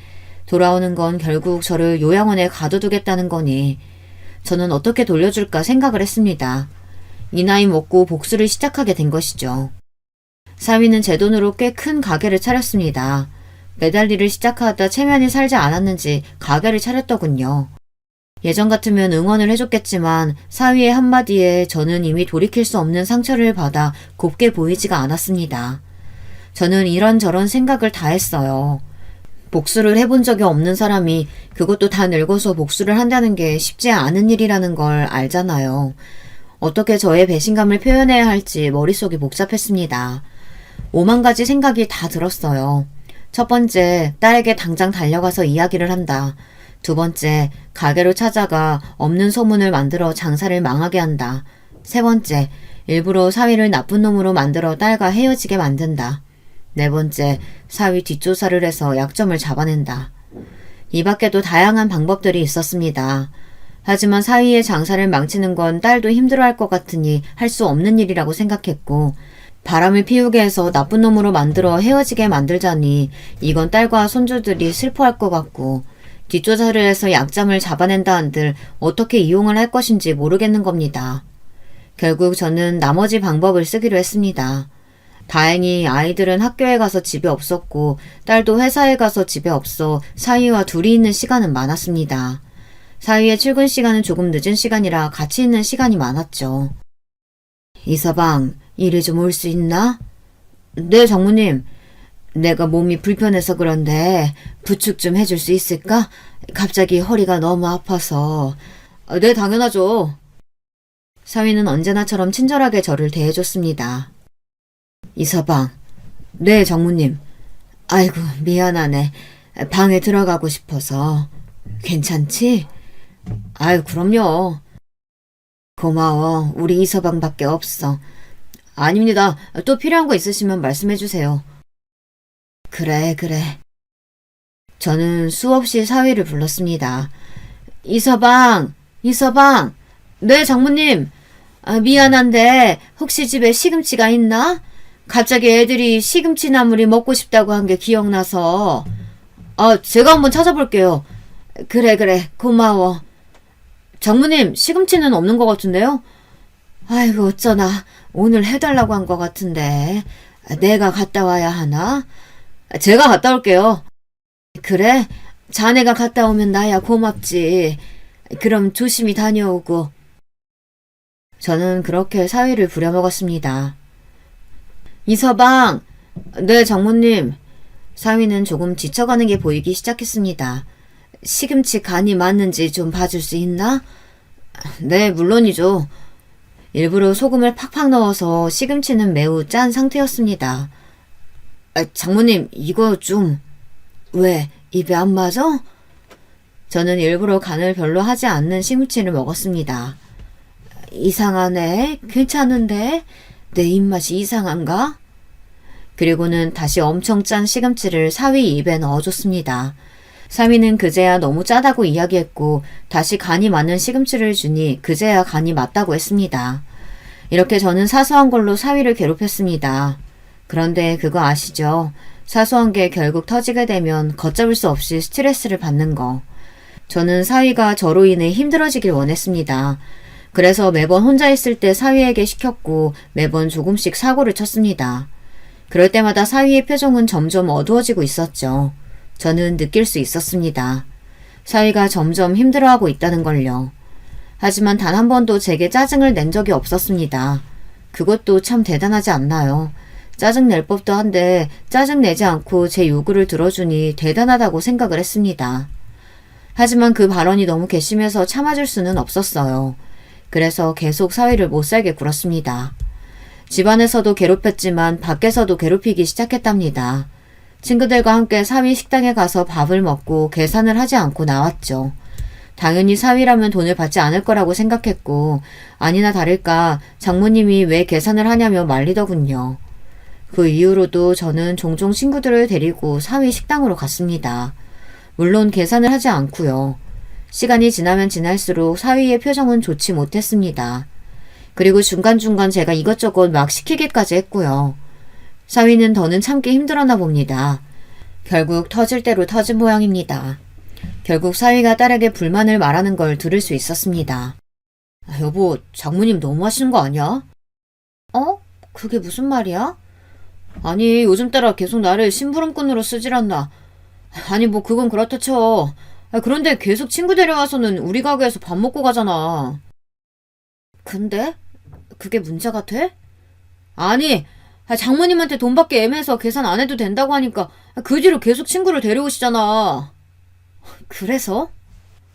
돌아오는 건 결국 저를 요양원에 가둬두겠다는 거니 저는 어떻게 돌려줄까 생각을 했습니다. 이 나이 먹고 복수를 시작하게 된 것이죠. 사위는 제 돈으로 꽤 큰 가게를 차렸습니다. 매달 일을 시작하다 체면이 살지 않았는지 가게를 차렸더군요. 예전 같으면 응원을 해줬겠지만 사위의 한마디에 저는 이미 돌이킬 수 없는 상처를 받아 곱게 보이지가 않았습니다. 저는 이런저런 생각을 다 했어요. 복수를 해본 적이 없는 사람이 그것도 다 늙어서 복수를 한다는 게 쉽지 않은 일이라는 걸 알잖아요. 어떻게 저의 배신감을 표현해야 할지 머릿속이 복잡했습니다. 5만 가지 생각이 다 들었어요. 첫 번째, 딸에게 당장 달려가서 이야기를 한다. 두 번째, 가게로 찾아가 없는 소문을 만들어 장사를 망하게 한다. 세 번째, 일부러 사위를 나쁜 놈으로 만들어 딸과 헤어지게 만든다. 네 번째, 사위 뒷조사를 해서 약점을 잡아낸다. 이 밖에도 다양한 방법들이 있었습니다. 하지만 사위의 장사를 망치는 건 딸도 힘들어할 것 같으니 할 수 없는 일이라고 생각했고 바람을 피우게 해서 나쁜 놈으로 만들어 헤어지게 만들자니 이건 딸과 손주들이 슬퍼할 것 같고 뒷조사를 해서 약점을 잡아낸다 한들 어떻게 이용을 할 것인지 모르겠는 겁니다. 결국 저는 나머지 방법을 쓰기로 했습니다. 다행히 아이들은 학교에 가서 집에 없었고 딸도 회사에 가서 집에 없어 사위와 둘이 있는 시간은 많았습니다. 사위의 출근 시간은 조금 늦은 시간이라 같이 있는 시간이 많았죠. 이서방, 일에 좀 올 수 있나? 네, 장모님. 내가 몸이 불편해서 그런데 부축 좀 해줄 수 있을까? 갑자기 허리가 너무 아파서. 네, 당연하죠. 사위는 언제나처럼 친절하게 저를 대해줬습니다. 이서방. 네, 장모님. 아이고, 미안하네. 방에 들어가고 싶어서. 괜찮지? 아유, 그럼요. 고마워. 우리 이서방밖에 없어. 아닙니다. 또 필요한 거 있으시면 말씀해 주세요. 그래, 그래. 저는 수없이 사위를 불렀습니다. 이서방, 이서방. 네, 장모님. 미안한데 혹시 집에 시금치가 있나? 갑자기 애들이 시금치 나물이 먹고 싶다고 한 게 기억나서. 제가 한번 찾아볼게요. 그래, 그래. 고마워. 장모님, 시금치는 없는 것 같은데요? 아이고, 어쩌나. 오늘 해달라고 한 것 같은데. 내가 갔다 와야 하나? 제가 갔다 올게요. 그래? 자네가 갔다 오면 나야 고맙지. 그럼 조심히 다녀오고. 저는 그렇게 사위를 부려먹었습니다. 이서방! 네, 장모님. 사위는 조금 지쳐가는 게 보이기 시작했습니다. 시금치 간이 맞는지 좀 봐줄 수 있나? 네, 물론이죠. 일부러 소금을 팍팍 넣어서 시금치는 매우 짠 상태였습니다. 장모님, 이거 좀... 왜, 입에 안 맞아? 저는 일부러 간을 별로 하지 않는 시금치를 먹었습니다. 이상하네. 괜찮은데? 내 입맛이 이상한가? 그리고는 다시 엄청 짠 시금치를 사위 입에 넣어줬습니다. 사위는 그제야 너무 짜다고 이야기했고 다시 간이 많은 시금치를 주니 그제야 간이 맞다고 했습니다. 이렇게 저는 사소한 걸로 사위를 괴롭혔습니다. 그런데 그거 아시죠? 사소한 게 결국 터지게 되면 걷잡을 수 없이 스트레스를 받는 거. 저는 사위가 저로 인해 힘들어지길 원했습니다. 그래서 매번 혼자 있을 때 사위에게 시켰고 매번 조금씩 사고를 쳤습니다. 그럴 때마다 사위의 표정은 점점 어두워지고 있었죠. 저는 느낄 수 있었습니다. 사위가 점점 힘들어하고 있다는 걸요. 하지만 단 한 번도 제게 짜증을 낸 적이 없었습니다. 그것도 참 대단하지 않나요? 짜증 낼 법도 한데 짜증 내지 않고 제 요구를 들어주니 대단하다고 생각을 했습니다. 하지만 그 발언이 너무 괘씸해서 참아줄 수는 없었어요. 그래서 계속 사위를 못살게 굴었습니다. 집안에서도 괴롭혔지만 밖에서도 괴롭히기 시작했답니다. 친구들과 함께 사위 식당에 가서 밥을 먹고 계산을 하지 않고 나왔죠. 당연히 사위라면 돈을 받지 않을 거라고 생각했고 아니나 다를까 장모님이 왜 계산을 하냐며 말리더군요. 그 이후로도 저는 종종 친구들을 데리고 사위 식당으로 갔습니다. 물론 계산을 하지 않고요. 시간이 지나면 지날수록 사위의 표정은 좋지 못했습니다. 그리고 중간중간 제가 이것저것 막 시키기까지 했고요. 사위는 더는 참기 힘들었나 봅니다. 결국 터질 대로 터진 모양입니다. 결국 사위가 딸에게 불만을 말하는 걸 들을 수 있었습니다. 여보, 장모님 너무 하시는 거 아니야? 그게 무슨 말이야? 아니, 요즘 따라 계속 나를 심부름꾼으로 쓰질 않나. 아니, 뭐 그건 그렇다 쳐. 그런데 계속 친구 데려와서는 우리 가게에서 밥 먹고 가잖아. 근데? 그게 문제가 돼? 아니, 장모님한테 돈 받기 애매해서 계산 안 해도 된다고 하니까 그 뒤로 계속 친구를 데려오시잖아. 그래서?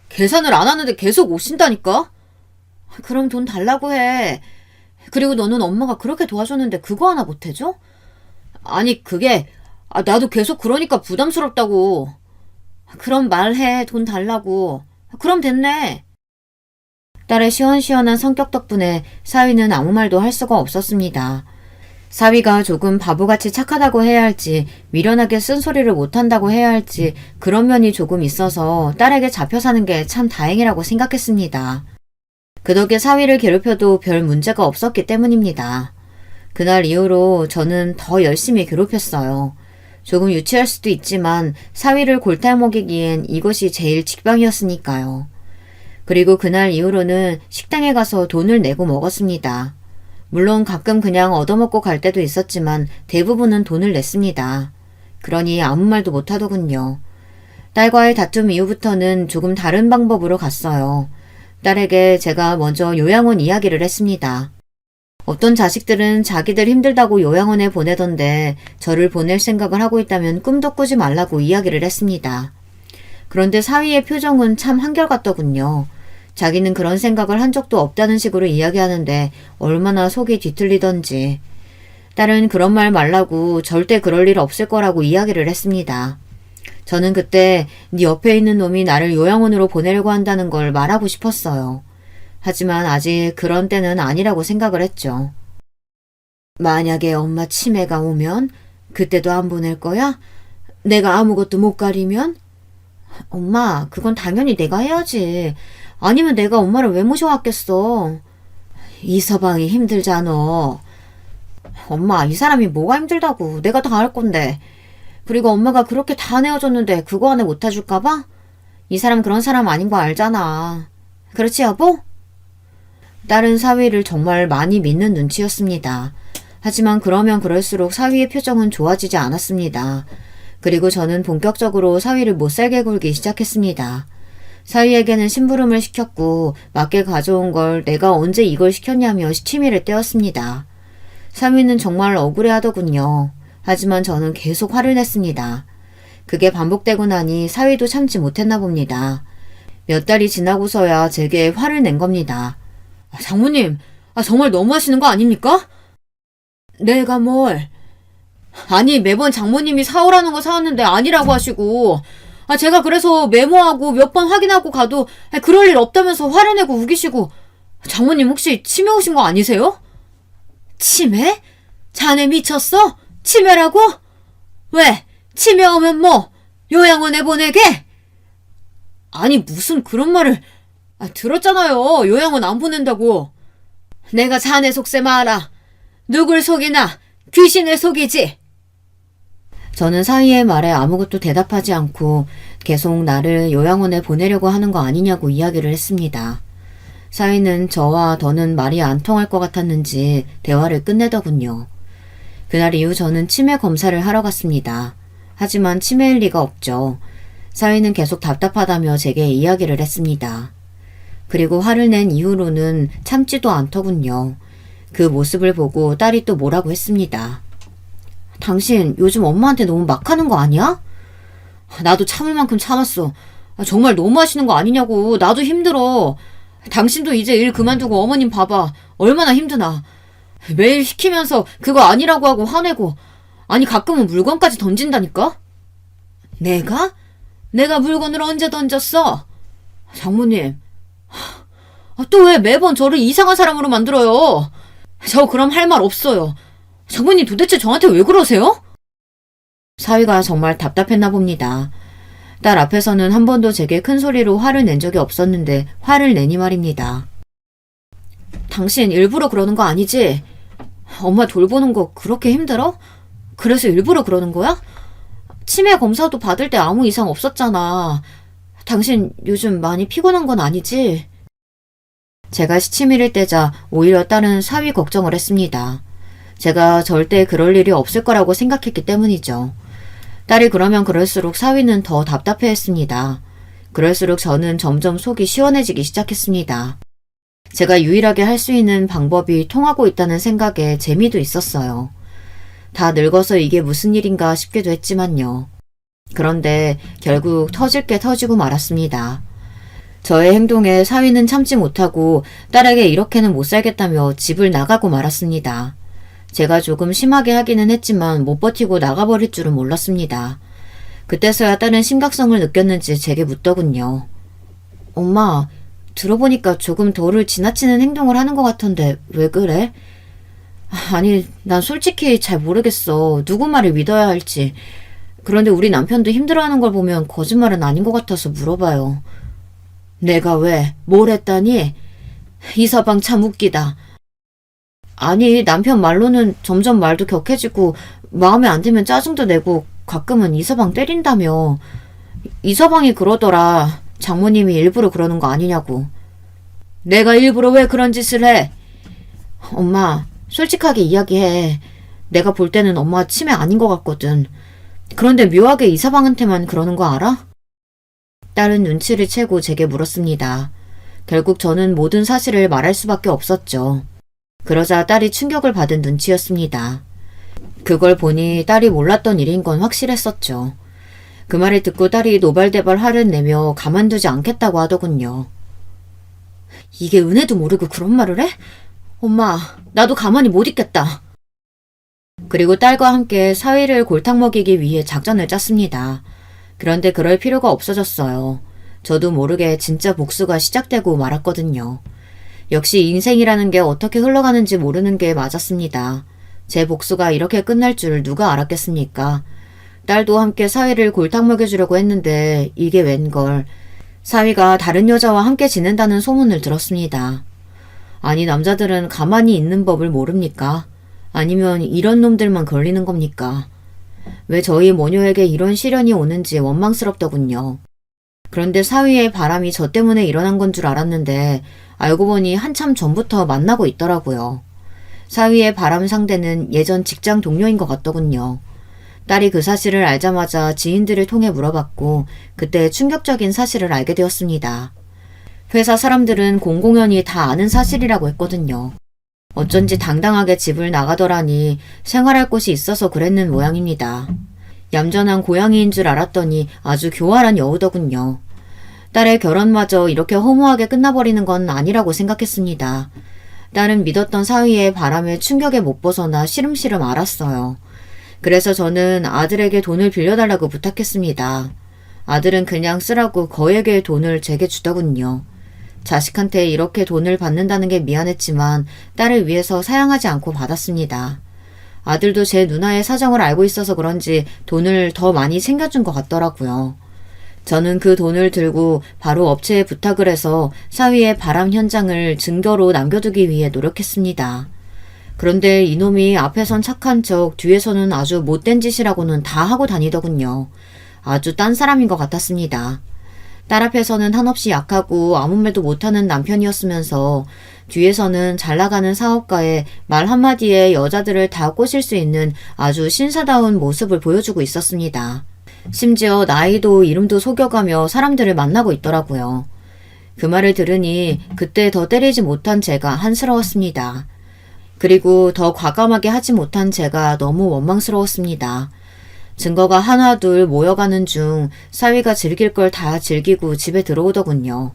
계산을 안 하는데 계속 오신다니까? 그럼 돈 달라고 해. 그리고 너는 엄마가 그렇게 도와줬는데 그거 하나 못 해줘? 아니, 그게 나도 계속 그러니까 부담스럽다고. 그럼 말해. 돈 달라고. 그럼 됐네. 딸의 시원시원한 성격 덕분에 사위는 아무 말도 할 수가 없었습니다. 사위가 조금 바보같이 착하다고 해야 할지 미련하게 쓴소리를 못한다고 해야 할지 그런 면이 조금 있어서 딸에게 잡혀 사는 게 참 다행이라고 생각했습니다. 그 덕에 사위를 괴롭혀도 별 문제가 없었기 때문입니다. 그날 이후로 저는 더 열심히 괴롭혔어요. 조금 유치할 수도 있지만 사위를 골탕 먹이기엔 이것이 제일 직방이었으니까요. 그리고 그날 이후로는 식당에 가서 돈을 내고 먹었습니다. 물론 가끔 그냥 얻어먹고 갈 때도 있었지만 대부분은 돈을 냈습니다. 그러니 아무 말도 못하더군요. 딸과의 다툼 이후부터는 조금 다른 방법으로 갔어요. 딸에게 제가 먼저 요양원 이야기를 했습니다. 어떤 자식들은 자기들 힘들다고 요양원에 보내던데 저를 보낼 생각을 하고 있다면 꿈도 꾸지 말라고 이야기를 했습니다. 그런데 사위의 표정은 참 한결같더군요. 자기는 그런 생각을 한 적도 없다는 식으로 이야기하는데 얼마나 속이 뒤틀리던지. 딸은 그런 말 말라고 절대 그럴 일 없을 거라고 이야기를 했습니다. 저는 그때 네 옆에 있는 놈이 나를 요양원으로 보내려고 한다는 걸 말하고 싶었어요. 하지만 아직 그런 때는 아니라고 생각을 했죠. 만약에 엄마 치매가 오면 그때도 안 보낼 거야? 내가 아무것도 못 가리면? 엄마, 그건 당연히 내가 해야지. 아니면 내가 엄마를 왜 모셔왔겠어. 이서방이 힘들잖아. 엄마, 이 사람이 뭐가 힘들다고. 내가 다 할 건데. 그리고 엄마가 그렇게 다 내어줬는데 그거 하나 못 해줄까봐? 이 사람 그런 사람 아닌 거 알잖아. 그렇지, 여보? 딸은 사위를 정말 많이 믿는 눈치였습니다. 하지만 그러면 그럴수록 사위의 표정은 좋아지지 않았습니다. 그리고 저는 본격적으로 사위를 못살게 굴기 시작했습니다. 사위에게는 심부름을 시켰고 맞게 가져온 걸 내가 언제 이걸 시켰냐며 시치미를 떼었습니다. 사위는 정말 억울해하더군요. 하지만 저는 계속 화를 냈습니다. 그게 반복되고 나니 사위도 참지 못했나 봅니다. 몇 달이 지나고서야 제게 화를 낸 겁니다. 장모님, 정말 너무하시는 거 아닙니까? 내가 뭘? 아니, 매번 장모님이 사오라는 거 사왔는데 아니라고 하시고, 제가 그래서 메모하고 몇 번 확인하고 가도 그럴 일 없다면서 화를 내고 우기시고, 장모님 혹시 치매 오신 거 아니세요? 치매? 자네 미쳤어? 치매라고? 왜? 치매 오면 뭐? 요양원에 보내게? 아니, 무슨 그런 말을. 들었잖아요. 요양원 안 보낸다고. 내가 자네 속셈 알아. 누굴 속이나 귀신을 속이지. 저는 사위의 말에 아무것도 대답하지 않고 계속 나를 요양원에 보내려고 하는 거 아니냐고 이야기를 했습니다. 사위는 저와 더는 말이 안 통할 것 같았는지 대화를 끝내더군요. 그날 이후 저는 치매 검사를 하러 갔습니다. 하지만 치매일 리가 없죠. 사위는 계속 답답하다며 제게 이야기를 했습니다. 그리고 화를 낸 이후로는 참지도 않더군요. 그 모습을 보고 딸이 또 뭐라고 했습니다. 당신 요즘 엄마한테 너무 막 하는 거 아니야? 나도 참을 만큼 참았어. 정말 너무 하시는 거 아니냐고. 나도 힘들어. 당신도 이제 일 그만두고 어머님 봐봐. 얼마나 힘드나. 매일 시키면서 그거 아니라고 하고 화내고. 아니 가끔은 물건까지 던진다니까? 내가? 내가 물건을 언제 던졌어? 장모님. 또 왜 매번 저를 이상한 사람으로 만들어요? 저 그럼 할 말 없어요. 장모님 도대체 저한테 왜 그러세요? 사위가 정말 답답했나 봅니다. 딸 앞에서는 한 번도 제게 큰 소리로 화를 낸 적이 없었는데 화를 내니 말입니다. 당신 일부러 그러는 거 아니지? 엄마 돌보는 거 그렇게 힘들어? 그래서 일부러 그러는 거야? 치매 검사도 받을 때 아무 이상 없었잖아. 당신 요즘 많이 피곤한 건 아니지? 제가 시치미를 떼자 오히려 딸은 사위 걱정을 했습니다. 제가 절대 그럴 일이 없을 거라고 생각했기 때문이죠. 딸이 그러면 그럴수록 사위는 더 답답해했습니다. 그럴수록 저는 점점 속이 시원해지기 시작했습니다. 제가 유일하게 할 수 있는 방법이 통하고 있다는 생각에 재미도 있었어요. 다 늙어서 이게 무슨 일인가 싶기도 했지만요. 그런데 결국 터질 게 터지고 말았습니다. 저의 행동에 사위는 참지 못하고 딸에게 이렇게는 못 살겠다며 집을 나가고 말았습니다. 제가 조금 심하게 하기는 했지만 못 버티고 나가버릴 줄은 몰랐습니다. 그때서야 딸은 심각성을 느꼈는지 제게 묻더군요. 엄마, 들어보니까 조금 도를 지나치는 행동을 하는 것 같던데 왜 그래? 아니, 난 솔직히 잘 모르겠어. 누구 말을 믿어야 할지. 그런데 우리 남편도 힘들어하는 걸 보면 거짓말은 아닌 것 같아서 물어봐요. 내가 왜? 뭘 했다니? 이서방 참 웃기다. 아니, 남편 말로는 점점 말도 격해지고 마음에 안 들면 짜증도 내고 가끔은 이서방 때린다며. 이서방이 그러더라. 장모님이 일부러 그러는 거 아니냐고. 내가 일부러 왜 그런 짓을 해? 엄마, 솔직하게 이야기해. 내가 볼 때는 엄마 치매 아닌 것 같거든. 그런데 묘하게 이서방한테만 그러는 거 알아? 딸은 눈치를 채고 제게 물었습니다. 결국 저는 모든 사실을 말할 수밖에 없었죠. 그러자 딸이 충격을 받은 눈치였습니다. 그걸 보니 딸이 몰랐던 일인 건 확실했었죠. 그 말을 듣고 딸이 노발대발 화를 내며 가만두지 않겠다고 하더군요. 이게 은혜도 모르고 그런 말을 해? 엄마, 나도 가만히 못 있겠다. 그리고 딸과 함께 사위를 골탕 먹이기 위해 작전을 짰습니다. 그런데 그럴 필요가 없어졌어요. 저도 모르게 진짜 복수가 시작되고 말았거든요. 역시 인생이라는 게 어떻게 흘러가는지 모르는 게 맞았습니다. 제 복수가 이렇게 끝날 줄 누가 알았겠습니까? 딸도 함께 사위를 골탕 먹여주려고 했는데 이게 웬걸. 사위가 다른 여자와 함께 지낸다는 소문을 들었습니다. 아니 남자들은 가만히 있는 법을 모릅니까? 아니면 이런 놈들만 걸리는 겁니까? 왜 저희 모녀에게 이런 시련이 오는지 원망스럽더군요. 그런데 사위의 바람이 저 때문에 일어난 건 줄 알았는데 알고 보니 한참 전부터 만나고 있더라고요. 사위의 바람 상대는 예전 직장 동료인 것 같더군요. 딸이 그 사실을 알자마자 지인들을 통해 물어봤고 그때 충격적인 사실을 알게 되었습니다. 회사 사람들은 공공연히 다 아는 사실이라고 했거든요. 어쩐지 당당하게 집을 나가더라니 생활할 곳이 있어서 그랬는 모양입니다. 얌전한 고양이인 줄 알았더니 아주 교활한 여우더군요. 딸의 결혼마저 이렇게 허무하게 끝나버리는 건 아니라고 생각했습니다. 딸은 믿었던 사위의 바람에 충격에 못 벗어나 시름시름 앓았어요. 그래서 저는 아들에게 돈을 빌려달라고 부탁했습니다. 아들은 그냥 쓰라고 거액의 돈을 제게 주더군요. 자식한테 이렇게 돈을 받는다는 게 미안했지만 딸을 위해서 사양하지 않고 받았습니다. 아들도 제 누나의 사정을 알고 있어서 그런지 돈을 더 많이 챙겨준 것 같더라고요. 저는 그 돈을 들고 바로 업체에 부탁을 해서 사위의 바람 현장을 증거로 남겨두기 위해 노력했습니다. 그런데 이놈이 앞에선 착한 척 뒤에서는 아주 못된 짓이라고는 다 하고 다니더군요. 아주 딴 사람인 것 같았습니다. 딸 앞에서는 한없이 약하고 아무 말도 못하는 남편이었으면서 뒤에서는 잘나가는 사업가에 말 한마디에 여자들을 다 꼬실 수 있는 아주 신사다운 모습을 보여주고 있었습니다. 심지어 나이도 이름도 속여가며 사람들을 만나고 있더라고요. 그 말을 들으니 그때 더 때리지 못한 제가 한스러웠습니다. 그리고 더 과감하게 하지 못한 제가 너무 원망스러웠습니다. 증거가 하나둘 모여가는 중 사위가 즐길 걸 다 즐기고 집에 들어오더군요.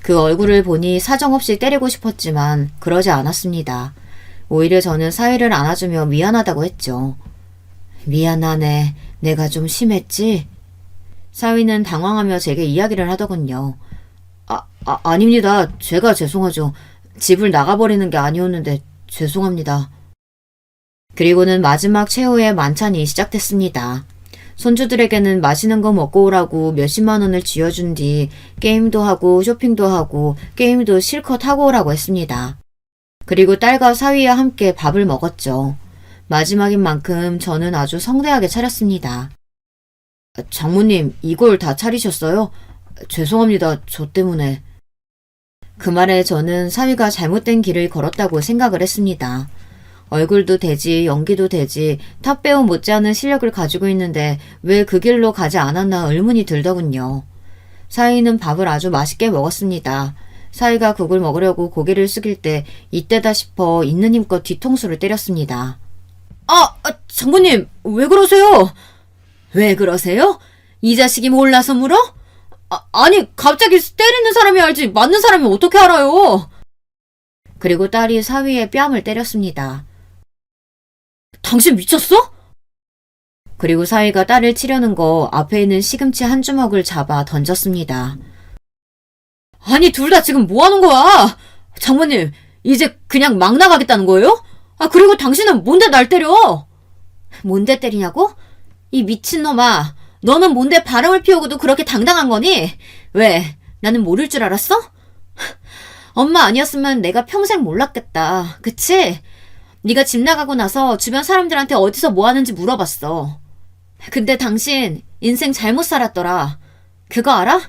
그 얼굴을 보니 사정없이 때리고 싶었지만 그러지 않았습니다. 오히려 저는 사위를 안아주며 미안하다고 했죠. 미안하네. 내가 좀 심했지? 사위는 당황하며 제게 이야기를 하더군요. 아닙니다. 제가 죄송하죠. 집을 나가버리는 게 아니었는데 죄송합니다. 그리고는 마지막 최후의 만찬이 시작됐습니다. 손주들에게는 맛있는 거 먹고 오라고 몇십만 원을 쥐어준 뒤 게임도 하고 쇼핑도 하고 게임도 실컷 하고 오라고 했습니다. 그리고 딸과 사위와 함께 밥을 먹었죠. 마지막인 만큼 저는 아주 성대하게 차렸습니다. 장모님, 이걸 다 차리셨어요? 죄송합니다. 저 때문에. 그 말에 저는 사위가 잘못된 길을 걸었다고 생각을 했습니다. 얼굴도 되지 연기도 되지 탑배우 못지않은 실력을 가지고 있는데 왜 그 길로 가지 않았나 의문이 들더군요. 사위는 밥을 아주 맛있게 먹었습니다. 사위가 국을 먹으려고 고개를 숙일 때 이때다 싶어 있는 힘껏 뒤통수를 때렸습니다. 장모님 왜 그러세요? 왜 그러세요? 이 자식이 몰라서 물어? 아니 갑자기 때리는 사람이 알지 맞는 사람이 어떻게 알아요? 그리고 딸이 사위의 뺨을 때렸습니다. 당신 미쳤어? 그리고 사위가 딸을 치려는 거 앞에 있는 시금치 한 주먹을 잡아 던졌습니다. 아니 둘 다 지금 뭐 하는 거야? 장모님 이제 그냥 막 나가겠다는 거예요? 그리고 당신은 뭔데 날 때려? 뭔데 때리냐고? 이 미친놈아 너는 뭔데 바람을 피우고도 그렇게 당당한 거니? 왜? 나는 모를 줄 알았어? 엄마 아니었으면 내가 평생 몰랐겠다. 그치? 네가 집 나가고 나서 주변 사람들한테 어디서 뭐 하는지 물어봤어. 근데 당신 인생 잘못 살았더라. 그거 알아?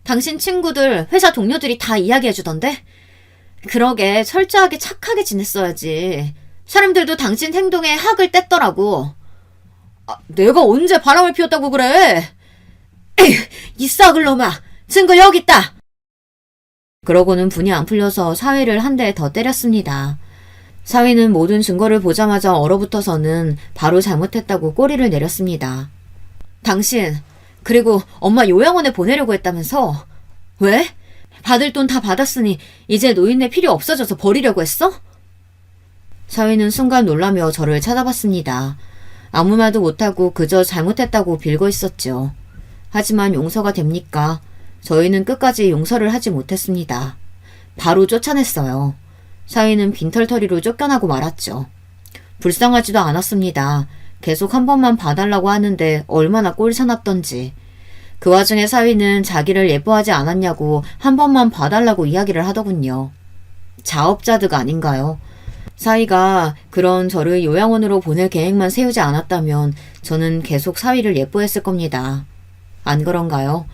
당신 친구들, 회사 동료들이 다 이야기해주던데? 그러게 철저하게 착하게 지냈어야지. 사람들도 당신 행동에 학을 뗐더라고. 내가 언제 바람을 피웠다고 그래? 에휴, 이 썩을 놈아. 증거 여기 있다. 그러고는 분이 안 풀려서 사위를 한 대 더 때렸습니다. 사위는 모든 증거를 보자마자 얼어붙어서는 바로 잘못했다고 꼬리를 내렸습니다. 당신, 그리고 엄마 요양원에 보내려고 했다면서? 왜? 받을 돈 다 받았으니 이제 노인네 필요 없어져서 버리려고 했어? 사위는 순간 놀라며 저를 쳐다봤습니다. 아무 말도 못하고 그저 잘못했다고 빌고 있었죠. 하지만 용서가 됩니까? 저희는 끝까지 용서를 하지 못했습니다. 바로 쫓아냈어요. 사위는 빈털터리로 쫓겨나고 말았죠. 불쌍하지도 않았습니다. 계속 한 번만 봐달라고 하는데 얼마나 꼴사납던지. 그 와중에 사위는 자기를 예뻐하지 않았냐고 한 번만 봐달라고 이야기를 하더군요. 자업자득 아닌가요? 사위가 그런 저를 요양원으로 보낼 계획만 세우지 않았다면 저는 계속 사위를 예뻐했을 겁니다. 안 그런가요?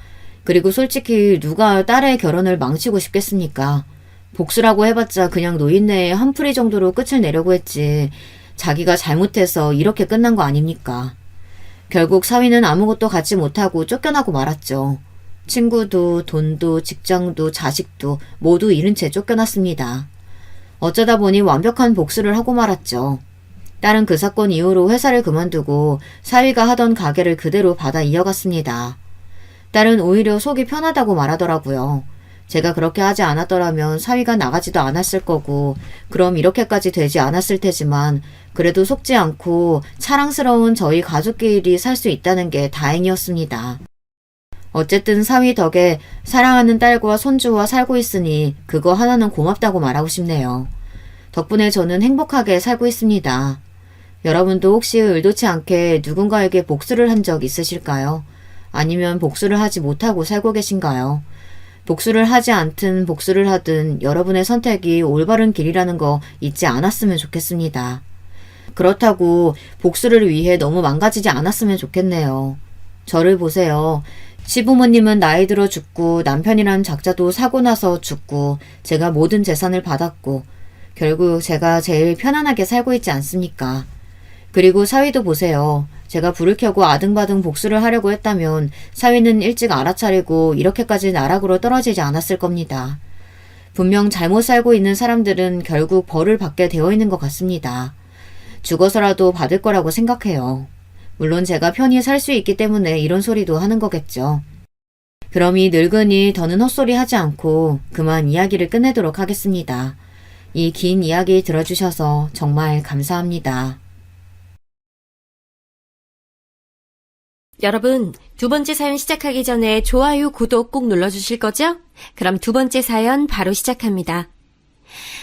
그리고 솔직히 누가 딸의 결혼을 망치고 싶겠습니까? 복수라고 해봤자 그냥 노인네의 한풀이 정도로 끝을 내려고 했지 자기가 잘못해서 이렇게 끝난 거 아닙니까? 결국 사위는 아무것도 갖지 못하고 쫓겨나고 말았죠. 친구도 돈도 직장도 자식도 모두 잃은 채 쫓겨났습니다. 어쩌다 보니 완벽한 복수를 하고 말았죠. 딸은 그 사건 이후로 회사를 그만두고 사위가 하던 가게를 그대로 받아 이어갔습니다. 딸은 오히려 속이 편하다고 말하더라고요. 제가 그렇게 하지 않았더라면 사위가 나가지도 않았을 거고 그럼 이렇게까지 되지 않았을 테지만 그래도 속지 않고 사랑스러운 저희 가족끼리 살 수 있다는 게 다행이었습니다. 어쨌든 사위 덕에 사랑하는 딸과 손주와 살고 있으니 그거 하나는 고맙다고 말하고 싶네요. 덕분에 저는 행복하게 살고 있습니다. 여러분도 혹시 의도치 않게 누군가에게 복수를 한 적 있으실까요? 아니면 복수를 하지 못하고 살고 계신가요? 복수를 하지 않든 복수를 하든 여러분의 선택이 올바른 길이라는 거 잊지 않았으면 좋겠습니다. 그렇다고 복수를 위해 너무 망가지지 않았으면 좋겠네요. 저를 보세요. 시부모님은 나이 들어 죽고 남편이란 작자도 사고 나서 죽고 제가 모든 재산을 받았고 결국 제가 제일 편안하게 살고 있지 않습니까? 그리고 사위도 보세요. 제가 불을 켜고 아등바등 복수를 하려고 했다면 사위는 일찍 알아차리고 이렇게까지 나락으로 떨어지지 않았을 겁니다. 분명 잘못 살고 있는 사람들은 결국 벌을 받게 되어 있는 것 같습니다. 죽어서라도 받을 거라고 생각해요. 물론 제가 편히 살 수 있기 때문에 이런 소리도 하는 거겠죠. 그럼 이 늙은이 더는 헛소리 하지 않고 그만 이야기를 끝내도록 하겠습니다. 이 긴 이야기 들어주셔서 정말 감사합니다. 여러분, 두 번째 사연 시작하기 전에 좋아요, 구독 꼭 눌러주실 거죠? 그럼 두 번째 사연 바로 시작합니다.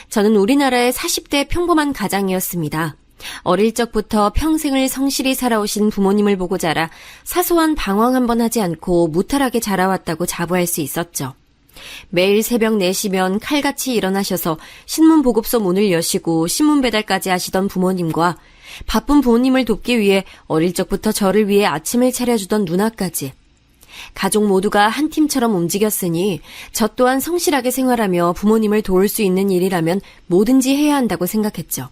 저는 우리나라의 40대 평범한 가장이었습니다. 어릴 적부터 평생을 성실히 살아오신 부모님을 보고 자라 사소한 방황 한 번 하지 않고 무탈하게 자라왔다고 자부할 수 있었죠. 매일 새벽 4시면 칼같이 일어나셔서 신문 보급소 문을 여시고 신문 배달까지 하시던 부모님과 바쁜 부모님을 돕기 위해 어릴 적부터 저를 위해 아침을 차려주던 누나까지 가족 모두가 한 팀처럼 움직였으니 저 또한 성실하게 생활하며 부모님을 도울 수 있는 일이라면 뭐든지 해야 한다고 생각했죠.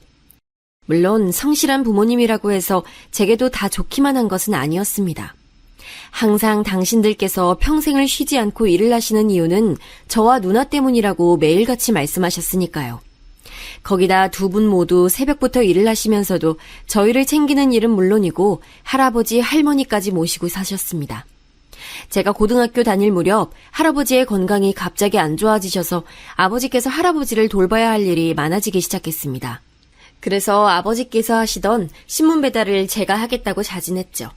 물론 성실한 부모님이라고 해서 제게도 다 좋기만 한 것은 아니었습니다. 항상 당신들께서 평생을 쉬지 않고 일을 하시는 이유는 저와 누나 때문이라고 매일같이 말씀하셨으니까요. 거기다 두 분 모두 새벽부터 일을 하시면서도 저희를 챙기는 일은 물론이고 할아버지, 할머니까지 모시고 사셨습니다. 제가 고등학교 다닐 무렵 할아버지의 건강이 갑자기 안 좋아지셔서 아버지께서 할아버지를 돌봐야 할 일이 많아지기 시작했습니다. 그래서 아버지께서 하시던 신문 배달을 제가 하겠다고 자진했죠.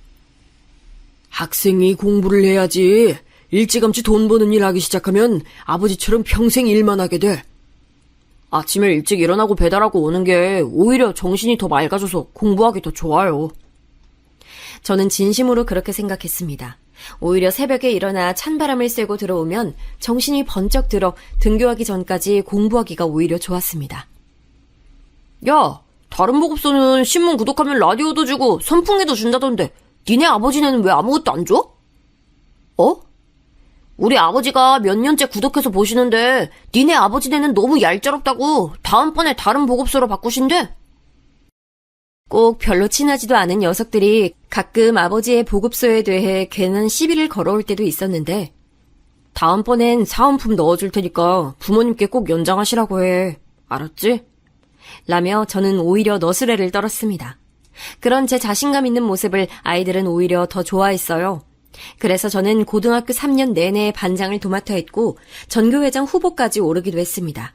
학생이 공부를 해야지. 일찌감치 돈 버는 일 하기 시작하면 아버지처럼 평생 일만 하게 돼. 아침에 일찍 일어나고 배달하고 오는 게 오히려 정신이 더 맑아져서 공부하기 더 좋아요. 저는 진심으로 그렇게 생각했습니다. 오히려 새벽에 일어나 찬바람을 쐬고 들어오면 정신이 번쩍 들어 등교하기 전까지 공부하기가 오히려 좋았습니다. 야, 다른 보급소는 신문 구독하면 라디오도 주고 선풍기도 준다던데 니네 아버지네는 왜 아무것도 안 줘? 어? 우리 아버지가 몇 년째 구독해서 보시는데 니네 아버지네는 너무 얄짤없다고 다음번에 다른 보급소로 바꾸신대. 꼭 별로 친하지도 않은 녀석들이 가끔 아버지의 보급소에 대해 괜한 시비를 걸어올 때도 있었는데 다음번엔 사은품 넣어줄 테니까 부모님께 꼭 연장하시라고 해. 알았지? 라며 저는 오히려 너스레를 떨었습니다. 그런 제 자신감 있는 모습을 아이들은 오히려 더 좋아했어요. 그래서 저는 고등학교 3년 내내 반장을 도맡아 했고 전교회장 후보까지 오르기도 했습니다.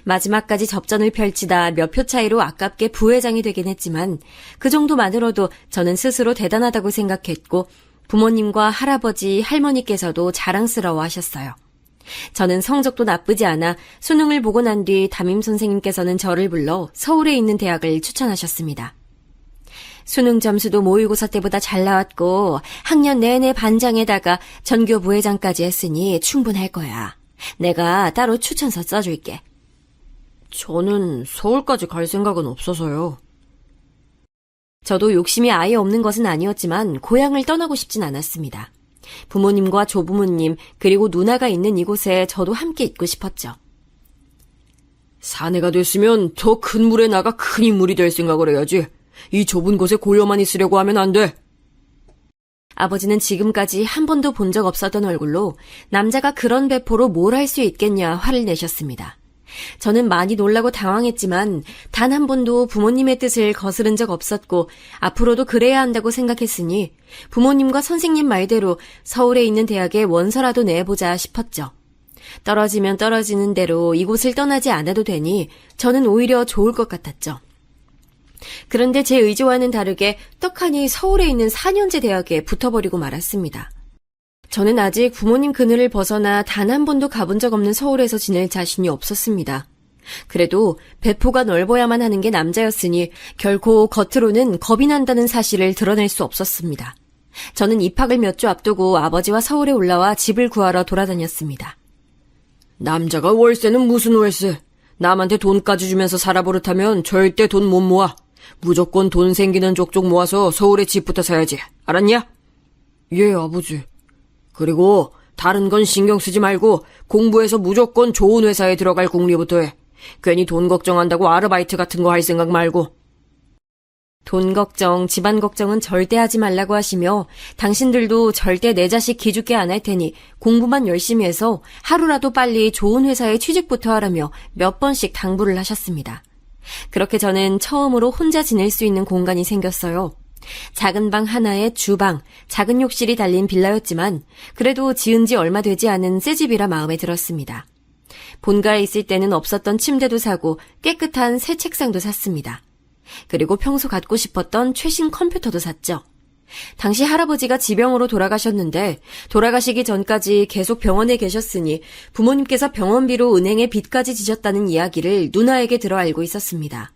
마지막까지 접전을 펼치다 몇 표 차이로 아깝게 부회장이 되긴 했지만 그 정도만으로도 저는 스스로 대단하다고 생각했고 부모님과 할아버지, 할머니께서도 자랑스러워 하셨어요. 저는 성적도 나쁘지 않아 수능을 보고 난 뒤 담임 선생님께서는 저를 불러 서울에 있는 대학을 추천하셨습니다. 수능 점수도 모의고사 때보다 잘 나왔고 학년 내내 반장에다가 전교 부회장까지 했으니 충분할 거야. 내가 따로 추천서 써줄게. 저는 서울까지 갈 생각은 없어서요. 저도 욕심이 아예 없는 것은 아니었지만 고향을 떠나고 싶진 않았습니다. 부모님과 조부모님 그리고 누나가 있는 이곳에 저도 함께 있고 싶었죠. 사내가 됐으면 더 큰 물에 나가 큰 인물이 될 생각을 해야지. 이 좁은 곳에 고여만 있으려고 하면 안 돼. 아버지는 지금까지 한 번도 본 적 없었던 얼굴로 남자가 그런 배포로 뭘 할 수 있겠냐 화를 내셨습니다. 저는 많이 놀라고 당황했지만 단 한 번도 부모님의 뜻을 거스른 적 없었고 앞으로도 그래야 한다고 생각했으니 부모님과 선생님 말대로 서울에 있는 대학에 원서라도 내보자 싶었죠. 떨어지면 떨어지는 대로 이곳을 떠나지 않아도 되니 저는 오히려 좋을 것 같았죠. 그런데 제 의지와는 다르게 떡하니 서울에 있는 4년제 대학에 붙어버리고 말았습니다. 저는 아직 부모님 그늘을 벗어나 단 한 번도 가본 적 없는 서울에서 지낼 자신이 없었습니다. 그래도 배포가 넓어야만 하는 게 남자였으니 결코 겉으로는 겁이 난다는 사실을 드러낼 수 없었습니다. 저는 입학을 몇 주 앞두고 아버지와 서울에 올라와 집을 구하러 돌아다녔습니다. 남자가 월세는 무슨 월세? 남한테 돈까지 주면서 살아버릇하면 절대 돈 못 모아. 무조건 돈 생기는 족족 모아서 서울에 집부터 사야지. 알았냐? 예, 아버지. 그리고 다른 건 신경 쓰지 말고 공부해서 무조건 좋은 회사에 들어갈 궁리부터 해. 괜히 돈 걱정한다고 아르바이트 같은 거 할 생각 말고. 돈 걱정, 집안 걱정은 절대 하지 말라고 하시며 당신들도 절대 내 자식 기죽게 안 할 테니 공부만 열심히 해서 하루라도 빨리 좋은 회사에 취직부터 하라며 몇 번씩 당부를 하셨습니다. 그렇게 저는 처음으로 혼자 지낼 수 있는 공간이 생겼어요. 작은 방 하나에 주방, 작은 욕실이 달린 빌라였지만 그래도 지은 지 얼마 되지 않은 새 집이라 마음에 들었습니다. 본가에 있을 때는 없었던 침대도 사고 깨끗한 새 책상도 샀습니다. 그리고 평소 갖고 싶었던 최신 컴퓨터도 샀죠. 당시 할아버지가 지병으로 돌아가셨는데 돌아가시기 전까지 계속 병원에 계셨으니 부모님께서 병원비로 은행에 빚까지 지셨다는 이야기를 누나에게 들어 알고 있었습니다.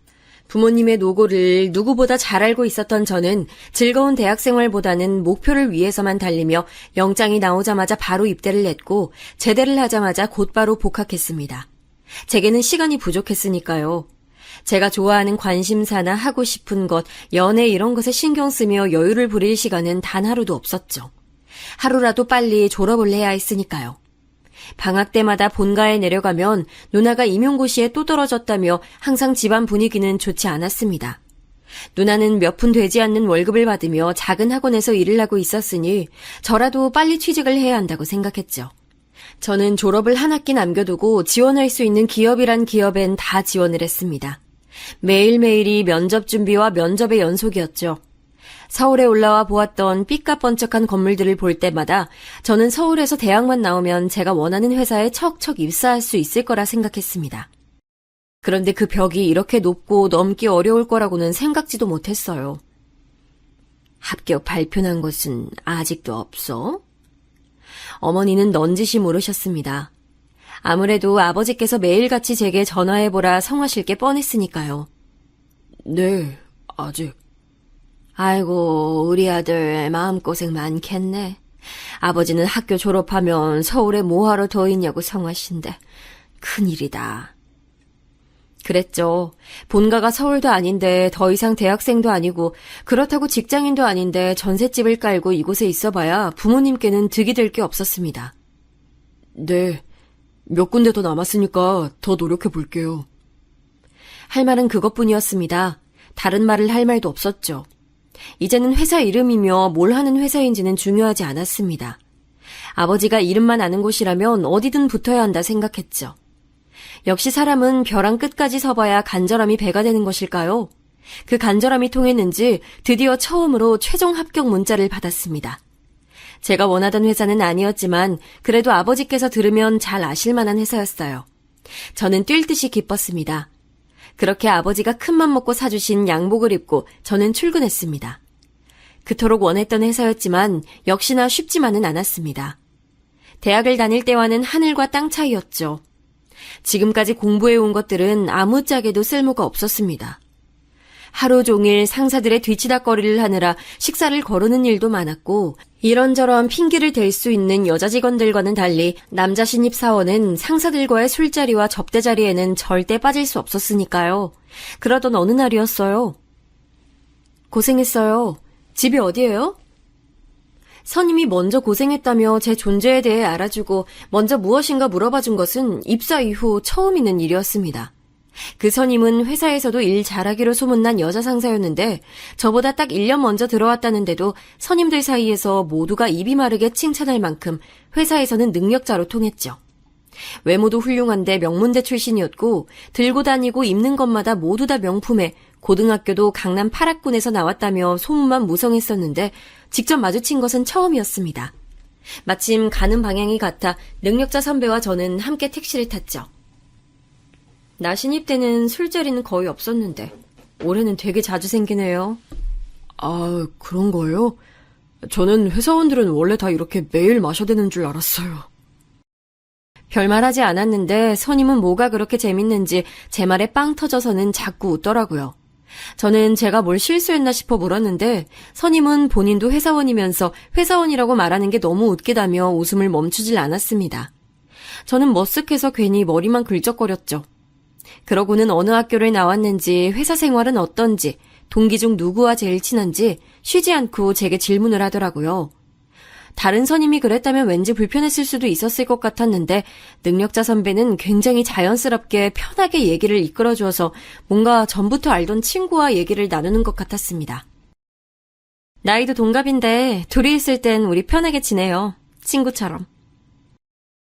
부모님의 노고를 누구보다 잘 알고 있었던 저는 즐거운 대학생활보다는 목표를 위해서만 달리며 영장이 나오자마자 바로 입대를 냈고 제대를 하자마자 곧바로 복학했습니다. 제게는 시간이 부족했으니까요. 제가 좋아하는 관심사나 하고 싶은 것, 연애 이런 것에 신경 쓰며 여유를 부릴 시간은 단 하루도 없었죠. 하루라도 빨리 졸업을 해야 했으니까요. 방학 때마다 본가에 내려가면 누나가 임용고시에 또 떨어졌다며 항상 집안 분위기는 좋지 않았습니다. 누나는 몇 푼 되지 않는 월급을 받으며 작은 학원에서 일을 하고 있었으니 저라도 빨리 취직을 해야 한다고 생각했죠. 저는 졸업을 한 학기 남겨두고 지원할 수 있는 기업이란 기업엔 다 지원을 했습니다. 매일매일이 면접 준비와 면접의 연속이었죠. 서울에 올라와 보았던 삐까뻔쩍한 건물들을 볼 때마다 저는 서울에서 대학만 나오면 제가 원하는 회사에 척척 입사할 수 있을 거라 생각했습니다. 그런데 그 벽이 이렇게 높고 넘기 어려울 거라고는 생각지도 못했어요. 합격 발표난 것은 아직도 없어? 어머니는 넌지시 물으셨습니다. 아무래도 아버지께서 매일같이 제게 전화해보라 성하실 게 뻔했으니까요. 네, 아직. 아이고, 우리 아들 마음고생 많겠네. 아버지는 학교 졸업하면 서울에 뭐하러 더 있냐고 성하신대. 큰일이다. 그랬죠. 본가가 서울도 아닌데 더 이상 대학생도 아니고 그렇다고 직장인도 아닌데 전셋집을 깔고 이곳에 있어봐야 부모님께는 득이 될 게 없었습니다. 네, 몇 군데 더 남았으니까 더 노력해 볼게요. 할 말은 그것뿐이었습니다. 다른 말을 할 말도 없었죠. 이제는 회사 이름이며 뭘 하는 회사인지는 중요하지 않았습니다. 아버지가 이름만 아는 곳이라면 어디든 붙어야 한다 생각했죠. 역시 사람은 벼랑 끝까지 서봐야 간절함이 배가 되는 것일까요? 그 간절함이 통했는지 드디어 처음으로 최종 합격 문자를 받았습니다. 제가 원하던 회사는 아니었지만 그래도 아버지께서 들으면 잘 아실 만한 회사였어요. 저는 뛸 듯이 기뻤습니다. 그렇게 아버지가 큰맘 먹고 사주신 양복을 입고 저는 출근했습니다. 그토록 원했던 회사였지만 역시나 쉽지만은 않았습니다. 대학을 다닐 때와는 하늘과 땅 차이였죠. 지금까지 공부해온 것들은 아무짝에도 쓸모가 없었습니다. 하루 종일 상사들의 뒤치다꺼리를 하느라 식사를 거르는 일도 많았고 이런저런 핑계를 댈 수 있는 여자 직원들과는 달리 남자 신입 사원은 상사들과의 술자리와 접대자리에는 절대 빠질 수 없었으니까요. 그러던 어느 날이었어요. 고생했어요. 집이 어디예요? 선임이 먼저 고생했다며 제 존재에 대해 알아주고 먼저 무엇인가 물어봐준 것은 입사 이후 처음 있는 일이었습니다. 그 선임은 회사에서도 일 잘하기로 소문난 여자 상사였는데 저보다 딱 1년 먼저 들어왔다는데도 선임들 사이에서 모두가 입이 마르게 칭찬할 만큼 회사에서는 능력자로 통했죠. 외모도 훌륭한데 명문대 출신이었고 들고 다니고 입는 것마다 모두 다 명품에 고등학교도 강남 8학군에서 나왔다며 소문만 무성했었는데 직접 마주친 것은 처음이었습니다. 마침 가는 방향이 같아 능력자 선배와 저는 함께 택시를 탔죠. 나 신입 때는 술자리는 거의 없었는데 올해는 되게 자주 생기네요. 아, 그런 거예요? 저는 회사원들은 원래 다 이렇게 매일 마셔대는 줄 알았어요. 별말하지 않았는데 선임은 뭐가 그렇게 재밌는지 제 말에 빵 터져서는 자꾸 웃더라고요. 저는 제가 뭘 실수했나 싶어 물었는데 선임은 본인도 회사원이면서 회사원이라고 말하는 게 너무 웃기다며 웃음을 멈추질 않았습니다. 저는 머쓱해서 괜히 머리만 긁적거렸죠. 그러고는 어느 학교를 나왔는지 회사 생활은 어떤지 동기 중 누구와 제일 친한지 쉬지 않고 제게 질문을 하더라고요. 다른 선임이 그랬다면 왠지 불편했을 수도 있었을 것 같았는데 능력자 선배는 굉장히 자연스럽게 편하게 얘기를 이끌어주어서 뭔가 전부터 알던 친구와 얘기를 나누는 것 같았습니다. 나이도 동갑인데 둘이 있을 땐 우리 편하게 지내요. 친구처럼.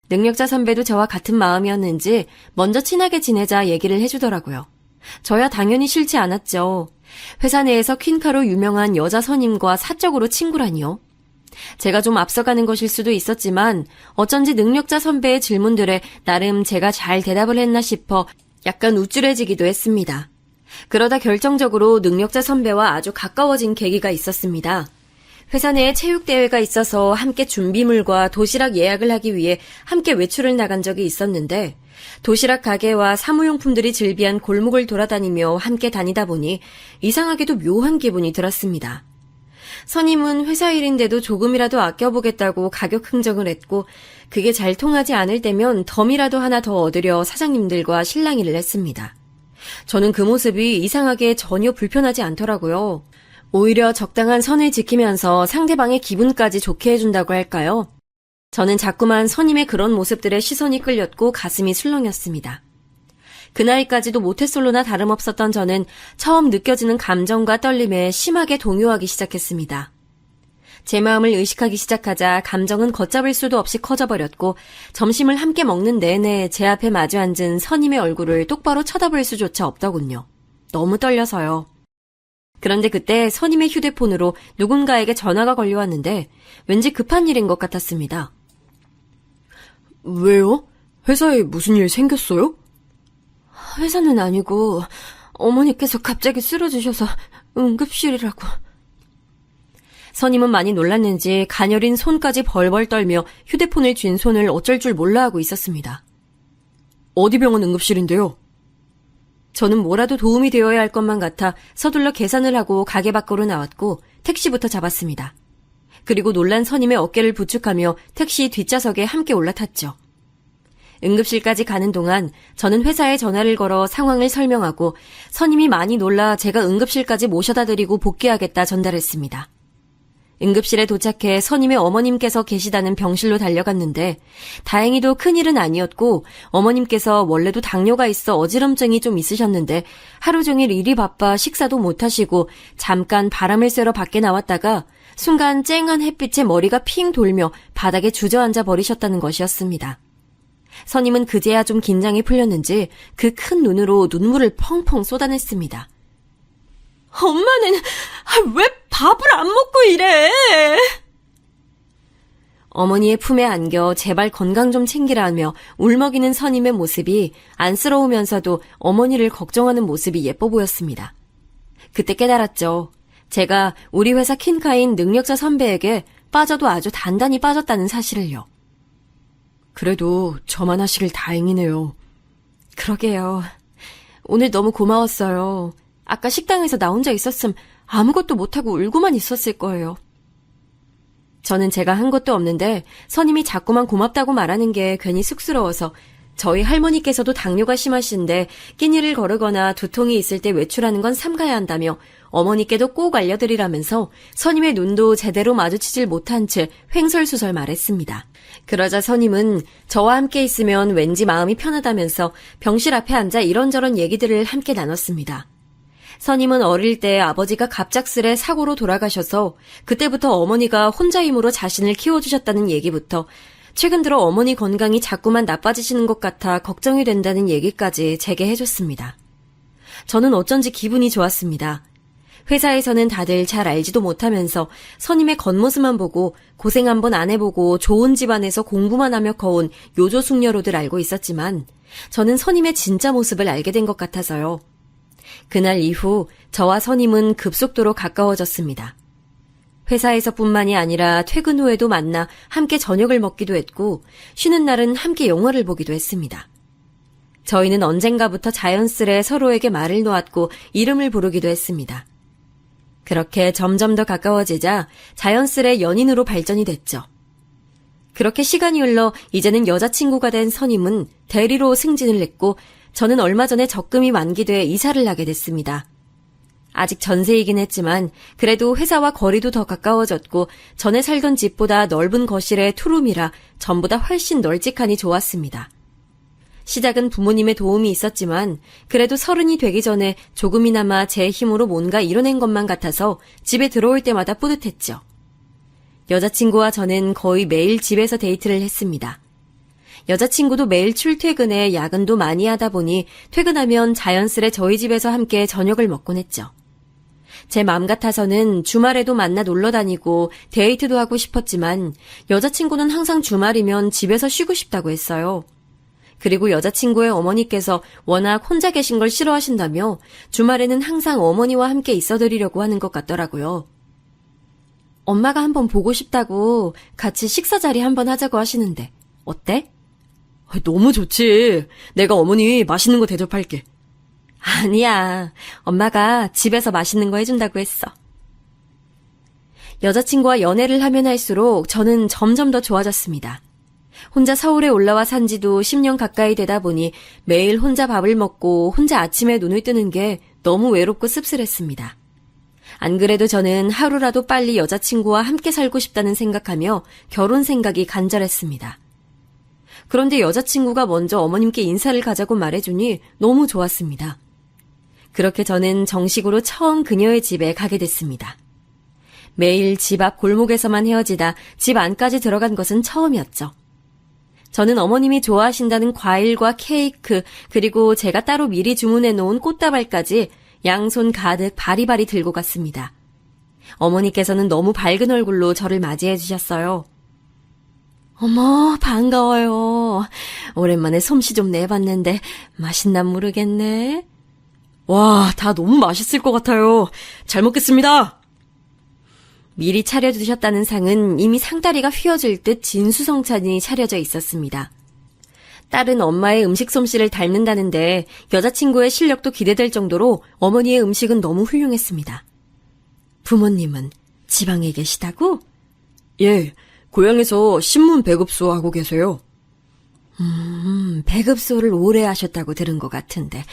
능력자 선배도 저와 같은 마음이었는지 먼저 친하게 지내자 얘기를 해주더라고요. 저야 당연히 싫지 않았죠. 회사 내에서 퀸카로 유명한 여자 선임과 사적으로 친구라니요. 제가 좀 앞서가는 것일 수도 있었지만 어쩐지 능력자 선배의 질문들에 나름 제가 잘 대답을 했나 싶어 약간 우쭐해지기도 했습니다. 그러다 결정적으로 능력자 선배와 아주 가까워진 계기가 있었습니다. 회사 내에 체육대회가 있어서 함께 준비물과 도시락 예약을 하기 위해 함께 외출을 나간 적이 있었는데 도시락 가게와 사무용품들이 즐비한 골목을 돌아다니며 함께 다니다 보니 이상하게도 묘한 기분이 들었습니다. 선임은 회사 일인데도 조금이라도 아껴보겠다고 가격 흥정을 했고 그게 잘 통하지 않을 때면 덤이라도 하나 더 얻으려 사장님들과 실랑이를 했습니다. 저는 그 모습이 이상하게 전혀 불편하지 않더라고요. 오히려 적당한 선을 지키면서 상대방의 기분까지 좋게 해준다고 할까요? 저는 자꾸만 선임의 그런 모습들에 시선이 끌렸고 가슴이 술렁였습니다. 그 나이까지도 모태솔로나 다름없었던 저는 처음 느껴지는 감정과 떨림에 심하게 동요하기 시작했습니다. 제 마음을 의식하기 시작하자 감정은 걷잡을 수도 없이 커져버렸고 점심을 함께 먹는 내내 제 앞에 마주 앉은 선임의 얼굴을 똑바로 쳐다볼 수조차 없더군요. 너무 떨려서요. 그런데 그때 선임의 휴대폰으로 누군가에게 전화가 걸려왔는데 왠지 급한 일인 것 같았습니다. 왜요? 회사에 무슨 일 생겼어요? 회사는 아니고 어머니께서 갑자기 쓰러지셔서 응급실이라고. 선임은 많이 놀랐는지 가녀린 손까지 벌벌 떨며 휴대폰을 쥔 손을 어쩔 줄 몰라 하고 있었습니다. 어디 병원 응급실인데요? 저는 뭐라도 도움이 되어야 할 것만 같아 서둘러 계산을 하고 가게 밖으로 나왔고 택시부터 잡았습니다. 그리고 놀란 선임의 어깨를 부축하며 택시 뒷좌석에 함께 올라탔죠. 응급실까지 가는 동안 저는 회사에 전화를 걸어 상황을 설명하고 선임이 많이 놀라 제가 응급실까지 모셔다 드리고 복귀하겠다 전달했습니다. 응급실에 도착해 선임의 어머님께서 계시다는 병실로 달려갔는데 다행히도 큰일은 아니었고 어머님께서 원래도 당뇨가 있어 어지럼증이 좀 있으셨는데 하루 종일 일이 바빠 식사도 못하시고 잠깐 바람을 쐬러 밖에 나왔다가 순간 쨍한 햇빛에 머리가 핑 돌며 바닥에 주저앉아 버리셨다는 것이었습니다. 선임은 그제야 좀 긴장이 풀렸는지 그 큰 눈으로 눈물을 펑펑 쏟아냈습니다. 엄마는 왜 밥을 안 먹고 이래? 어머니의 품에 안겨 제발 건강 좀 챙기라며 울먹이는 선임의 모습이 안쓰러우면서도 어머니를 걱정하는 모습이 예뻐 보였습니다. 그때 깨달았죠. 제가 우리 회사 킨카인 능력자 선배에게 빠져도 아주 단단히 빠졌다는 사실을요. 그래도 저만 하시길 다행이네요. 그러게요. 오늘 너무 고마웠어요. 아까 식당에서 나 혼자 있었음 아무것도 못하고 울고만 있었을 거예요. 저는 제가 한 것도 없는데 선임이 자꾸만 고맙다고 말하는 게 괜히 쑥스러워서 저희 할머니께서도 당뇨가 심하신데 끼니를 거르거나 두통이 있을 때 외출하는 건 삼가야 한다며 어머니께도 꼭 알려드리라면서 선임의 눈도 제대로 마주치질 못한 채 횡설수설 말했습니다. 그러자 선임은 저와 함께 있으면 왠지 마음이 편하다면서 병실 앞에 앉아 이런저런 얘기들을 함께 나눴습니다. 선임은 어릴 때 아버지가 갑작스레 사고로 돌아가셔서 그때부터 어머니가 혼자 힘으로 자신을 키워주셨다는 얘기부터 최근 들어 어머니 건강이 자꾸만 나빠지시는 것 같아 걱정이 된다는 얘기까지 제게 해줬습니다. 저는 어쩐지 기분이 좋았습니다. 회사에서는 다들 잘 알지도 못하면서 선임의 겉모습만 보고 고생 한번 안 해보고 좋은 집안에서 공부만 하며 커온 요조숙녀로들 알고 있었지만 저는 선임의 진짜 모습을 알게 된 것 같아서요. 그날 이후 저와 선임은 급속도로 가까워졌습니다. 회사에서뿐만이 아니라 퇴근 후에도 만나 함께 저녁을 먹기도 했고 쉬는 날은 함께 영화를 보기도 했습니다. 저희는 언젠가부터 자연스레 서로에게 말을 놓았고 이름을 부르기도 했습니다. 그렇게 점점 더 가까워지자 자연스레 연인으로 발전이 됐죠. 그렇게 시간이 흘러 이제는 여자친구가 된 선임은 대리로 승진을 했고 저는 얼마 전에 적금이 만기돼 이사를 하게 됐습니다. 아직 전세이긴 했지만 그래도 회사와 거리도 더 가까워졌고 전에 살던 집보다 넓은 거실에 투룸이라 전보다 훨씬 널찍하니 좋았습니다. 시작은 부모님의 도움이 있었지만 그래도 30이 되기 전에 조금이나마 제 힘으로 뭔가 이뤄낸 것만 같아서 집에 들어올 때마다 뿌듯했죠. 여자친구와 저는 거의 매일 집에서 데이트를 했습니다. 여자친구도 매일 출퇴근에 야근도 많이 하다 보니 퇴근하면 자연스레 저희 집에서 함께 저녁을 먹곤 했죠. 제 맘 같아서는 주말에도 만나 놀러 다니고 데이트도 하고 싶었지만 여자친구는 항상 주말이면 집에서 쉬고 싶다고 했어요. 그리고 여자친구의 어머니께서 워낙 혼자 계신 걸 싫어하신다며 주말에는 항상 어머니와 함께 있어드리려고 하는 것 같더라고요. 엄마가 한번 보고 싶다고 같이 식사 자리 한번 하자고 하시는데 어때? 너무 좋지. 내가 어머니 맛있는 거 대접할게. 아니야. 엄마가 집에서 맛있는 거 해준다고 했어. 여자친구와 연애를 하면 할수록 저는 점점 더 좋아졌습니다. 혼자 서울에 올라와 산 지도 10년 가까이 되다 보니 매일 혼자 밥을 먹고 혼자 아침에 눈을 뜨는 게 너무 외롭고 씁쓸했습니다. 안 그래도 저는 하루라도 빨리 여자친구와 함께 살고 싶다는 생각하며 결혼 생각이 간절했습니다. 그런데 여자친구가 먼저 어머님께 인사를 가자고 말해주니 너무 좋았습니다. 그렇게 저는 정식으로 처음 그녀의 집에 가게 됐습니다. 매일 집 앞 골목에서만 헤어지다 집 안까지 들어간 것은 처음이었죠. 저는 어머님이 좋아하신다는 과일과 케이크 그리고 제가 따로 미리 주문해 놓은 꽃다발까지 양손 가득 바리바리 들고 갔습니다. 어머니께서는 너무 밝은 얼굴로 저를 맞이해 주셨어요. 어머, 반가워요. 오랜만에 솜씨 좀 내봤는데 맛있나 모르겠네. 와, 다 너무 맛있을 것 같아요. 잘 먹겠습니다. 미리 차려주셨다는 상은 이미 상다리가 휘어질 듯 진수성찬이 차려져 있었습니다. 딸은 엄마의 음식 솜씨를 닮는다는데 여자친구의 실력도 기대될 정도로 어머니의 음식은 너무 훌륭했습니다. 부모님은 지방에 계시다고? 예, 고향에서 신문 배급소 하고 계세요. 배급소를 오래 하셨다고 들은 것 같은데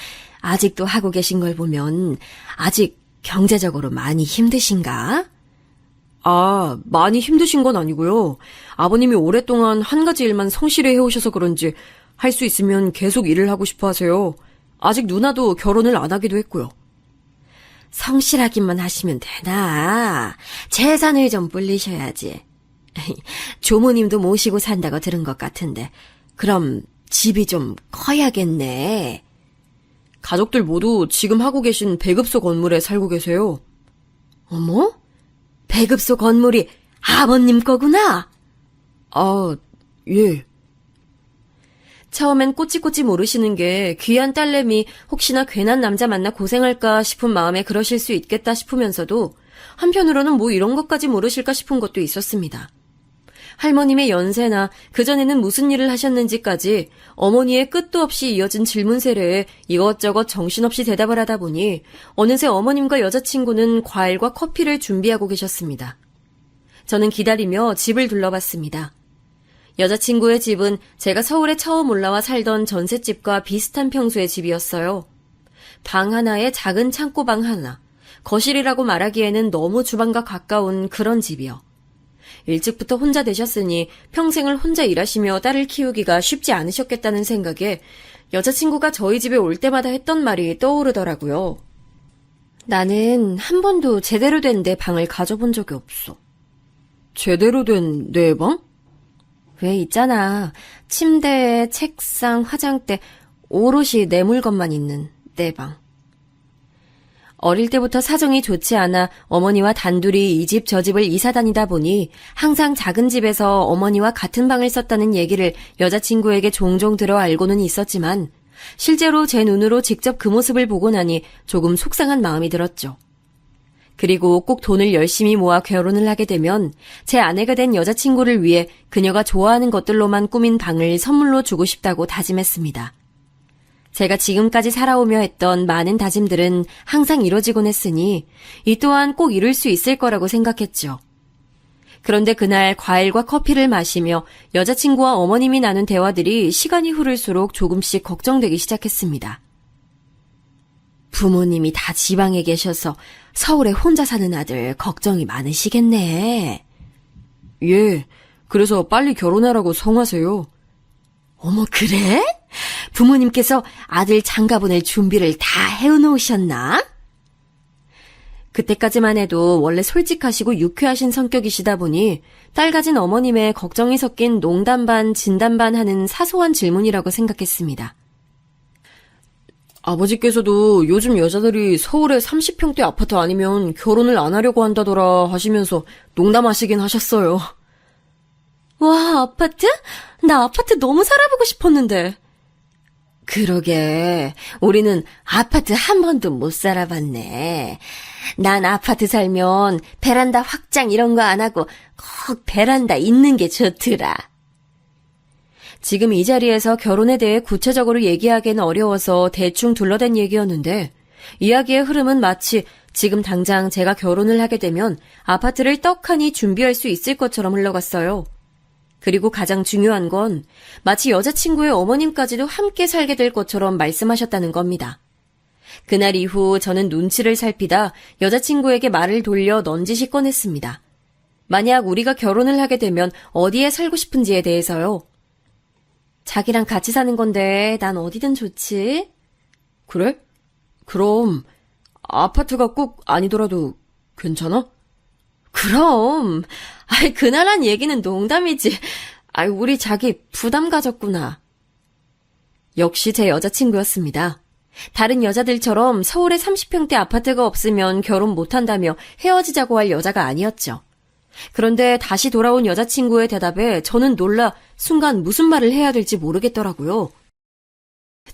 아직도 하고 계신 걸 보면 아직 경제적으로 많이 힘드신가? 아, 많이 힘드신 건 아니고요. 아버님이 오랫동안 한 가지 일만 성실히 해오셔서 그런지 할 수 있으면 계속 일을 하고 싶어 하세요. 아직 누나도 결혼을 안 하기도 했고요. 성실하기만 하시면 되나? 재산을 좀 불리셔야지. 조모님도 모시고 산다고 들은 것 같은데 그럼 집이 좀 커야겠네. 가족들 모두 지금 하고 계신 배급소 건물에 살고 계세요. 어머? 배급소 건물이 아버님 거구나? 아, 예. 처음엔 꼬치꼬치 모르시는 게 귀한 딸내미 혹시나 괜한 남자 만나 고생할까 싶은 마음에 그러실 수 있겠다 싶으면서도 한편으로는 뭐 이런 것까지 모르실까 싶은 것도 있었습니다. 할머님의 연세나 그전에는 무슨 일을 하셨는지까지 어머니의 끝도 없이 이어진 질문 세례에 이것저것 정신없이 대답을 하다 보니 어느새 어머님과 여자친구는 과일과 커피를 준비하고 계셨습니다. 저는 기다리며 집을 둘러봤습니다. 여자친구의 집은 제가 서울에 처음 올라와 살던 전셋집과 비슷한 평수의 집이었어요. 방 하나에 작은 창고방 하나, 거실이라고 말하기에는 너무 주방과 가까운 그런 집이요. 일찍부터 혼자 되셨으니 평생을 혼자 일하시며 딸을 키우기가 쉽지 않으셨겠다는 생각에 여자친구가 저희 집에 올 때마다 했던 말이 떠오르더라고요. 나는 한 번도 제대로 된 내 방을 가져본 적이 없어. 제대로 된 내 방? 왜 있잖아. 침대, 책상, 화장대, 오롯이 내 물건만 있는 내 방. 어릴 때부터 사정이 좋지 않아 어머니와 단둘이 이 집 저 집을 이사 다니다 보니 항상 작은 집에서 어머니와 같은 방을 썼다는 얘기를 여자친구에게 종종 들어 알고는 있었지만 실제로 제 눈으로 직접 그 모습을 보고 나니 조금 속상한 마음이 들었죠. 그리고 꼭 돈을 열심히 모아 결혼을 하게 되면 제 아내가 된 여자친구를 위해 그녀가 좋아하는 것들로만 꾸민 방을 선물로 주고 싶다고 다짐했습니다. 제가 지금까지 살아오며 했던 많은 다짐들은 항상 이뤄지곤 했으니 이 또한 꼭 이룰 수 있을 거라고 생각했죠. 그런데 그날 과일과 커피를 마시며 여자친구와 어머님이 나눈 대화들이 시간이 흐를수록 조금씩 걱정되기 시작했습니다. 부모님이 다 지방에 계셔서 서울에 혼자 사는 아들 걱정이 많으시겠네. 예, 그래서 빨리 결혼하라고 성하세요. 어머, 그래? 부모님께서 아들 장가 보낼 준비를 다 해놓으셨나? 그때까지만 해도 원래 솔직하시고 유쾌하신 성격이시다 보니 딸 가진 어머님의 걱정이 섞인 농담 반 진담 반 하는 사소한 질문이라고 생각했습니다. 아버지께서도 요즘 여자들이 서울에 30평대 아파트 아니면 결혼을 안 하려고 한다더라 하시면서 농담하시긴 하셨어요. 와, 아파트? 나 아파트 너무 살아보고 싶었는데. 그러게, 우리는 아파트 한 번도 못 살아봤네. 난 아파트 살면 베란다 확장 이런 거 안 하고 꼭 베란다 있는 게 좋더라. 지금 이 자리에서 결혼에 대해 구체적으로 얘기하기는 어려워서 대충 둘러댄 얘기였는데 이야기의 흐름은 마치 지금 당장 제가 결혼을 하게 되면 아파트를 떡하니 준비할 수 있을 것처럼 흘러갔어요. 그리고 가장 중요한 건 마치 여자친구의 어머님까지도 함께 살게 될 것처럼 말씀하셨다는 겁니다. 그날 이후 저는 눈치를 살피다 여자친구에게 말을 돌려 넌지시 꺼냈습니다. 만약 우리가 결혼을 하게 되면 어디에 살고 싶은지에 대해서요. 자기랑 같이 사는 건데 난 어디든 좋지. 그래? 그럼 아파트가 꼭 아니더라도 괜찮아? 그럼. 그날 한 얘기는 농담이지. 우리 자기 부담 가졌구나. 역시 제 여자친구였습니다. 다른 여자들처럼 서울에 30평대 아파트가 없으면 결혼 못한다며 헤어지자고 할 여자가 아니었죠. 그런데 다시 돌아온 여자친구의 대답에 저는 놀라 순간 무슨 말을 해야 될지 모르겠더라고요.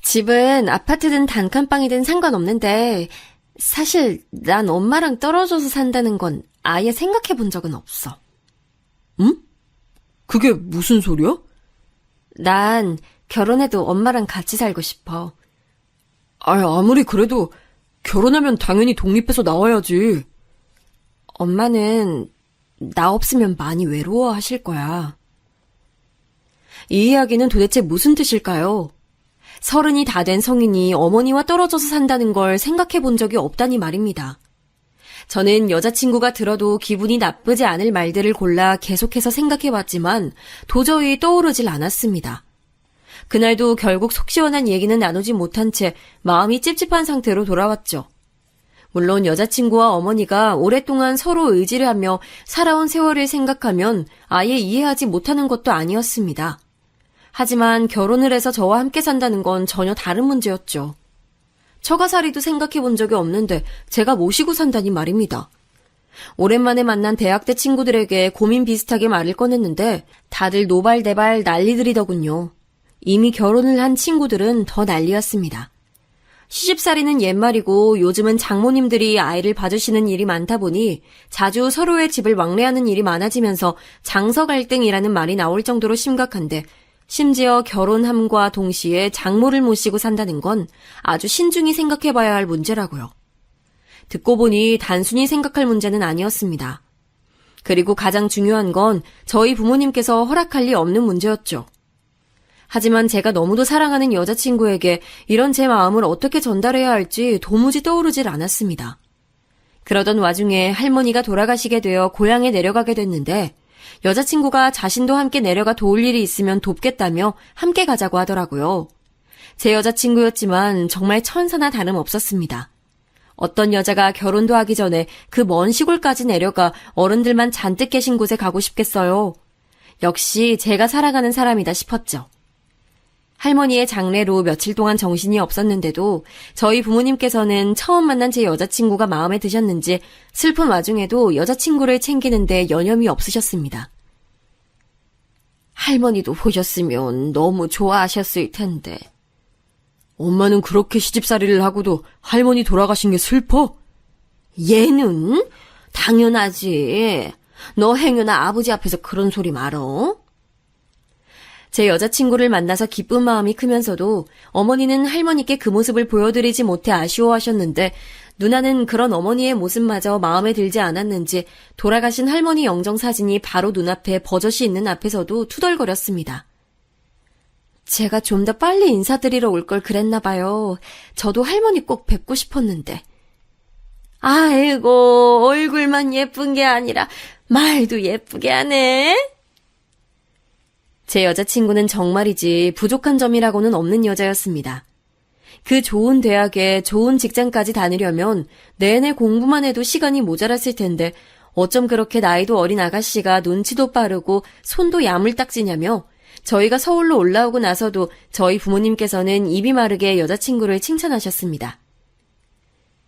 집은 아파트든 단칸방이든 상관없는데 사실 난 엄마랑 떨어져서 산다는 건 아예 생각해 본 적은 없어. 응? 그게 무슨 소리야? 난 결혼해도 엄마랑 같이 살고 싶어. 아무리 그래도 결혼하면 당연히 독립해서 나와야지. 엄마는 나 없으면 많이 외로워하실 거야. 이 이야기는 도대체 무슨 뜻일까요? 30이 다 된 성인이 어머니와 떨어져서 산다는 걸 생각해 본 적이 없다니 말입니다. 저는 여자친구가 들어도 기분이 나쁘지 않을 말들을 골라 계속해서 생각해 봤지만 도저히 떠오르질 않았습니다. 그날도 결국 속 시원한 얘기는 나누지 못한 채 마음이 찝찝한 상태로 돌아왔죠. 물론 여자친구와 어머니가 오랫동안 서로 의지를 하며 살아온 세월을 생각하면 아예 이해하지 못하는 것도 아니었습니다. 하지만 결혼을 해서 저와 함께 산다는 건 전혀 다른 문제였죠. 처가살이도 생각해 본 적이 없는데 제가 모시고 산다니 말입니다. 오랜만에 만난 대학 때 친구들에게 고민 비슷하게 말을 꺼냈는데 다들 노발대발 난리들이더군요. 이미 결혼을 한 친구들은 더 난리였습니다. 시집살이는 옛말이고 요즘은 장모님들이 아이를 봐주시는 일이 많다 보니 자주 서로의 집을 왕래하는 일이 많아지면서 장서 갈등이라는 말이 나올 정도로 심각한데 심지어 결혼함과 동시에 장모를 모시고 산다는 건 아주 신중히 생각해봐야 할 문제라고요. 듣고 보니 단순히 생각할 문제는 아니었습니다. 그리고 가장 중요한 건 저희 부모님께서 허락할 리 없는 문제였죠. 하지만 제가 너무도 사랑하는 여자친구에게 이런 제 마음을 어떻게 전달해야 할지 도무지 떠오르질 않았습니다. 그러던 와중에 할머니가 돌아가시게 되어 고향에 내려가게 됐는데 여자친구가 자신도 함께 내려가 도울 일이 있으면 돕겠다며 함께 가자고 하더라고요. 제 여자친구였지만 정말 천사나 다름없었습니다. 어떤 여자가 결혼도 하기 전에 그 먼 시골까지 내려가 어른들만 잔뜩 계신 곳에 가고 싶겠어요. 역시 제가 살아가는 사람이다 싶었죠. 할머니의 장례로 며칠 동안 정신이 없었는데도 저희 부모님께서는 처음 만난 제 여자친구가 마음에 드셨는지 슬픈 와중에도 여자친구를 챙기는데 여념이 없으셨습니다. 할머니도 보셨으면 너무 좋아하셨을 텐데. 엄마는 그렇게 시집살이를 하고도 할머니 돌아가신 게 슬퍼? 얘는? 당연하지. 너 행여나 아버지 앞에서 그런 소리 말어? 제 여자친구를 만나서 기쁜 마음이 크면서도 어머니는 할머니께 그 모습을 보여드리지 못해 아쉬워하셨는데 누나는 그런 어머니의 모습마저 마음에 들지 않았는지 돌아가신 할머니 영정사진이 바로 눈앞에 버젓이 있는 앞에서도 투덜거렸습니다. 제가 좀 더 빨리 인사드리러 올 걸 그랬나 봐요. 저도 할머니 꼭 뵙고 싶었는데. 아이고, 얼굴만 예쁜 게 아니라 말도 예쁘게 하네. 제 여자친구는 정말이지 부족한 점이라고는 없는 여자였습니다. 그 좋은 대학에 좋은 직장까지 다니려면 내내 공부만 해도 시간이 모자랐을 텐데 어쩜 그렇게 나이도 어린 아가씨가 눈치도 빠르고 손도 야물딱지냐며 저희가 서울로 올라오고 나서도 저희 부모님께서는 입이 마르게 여자친구를 칭찬하셨습니다.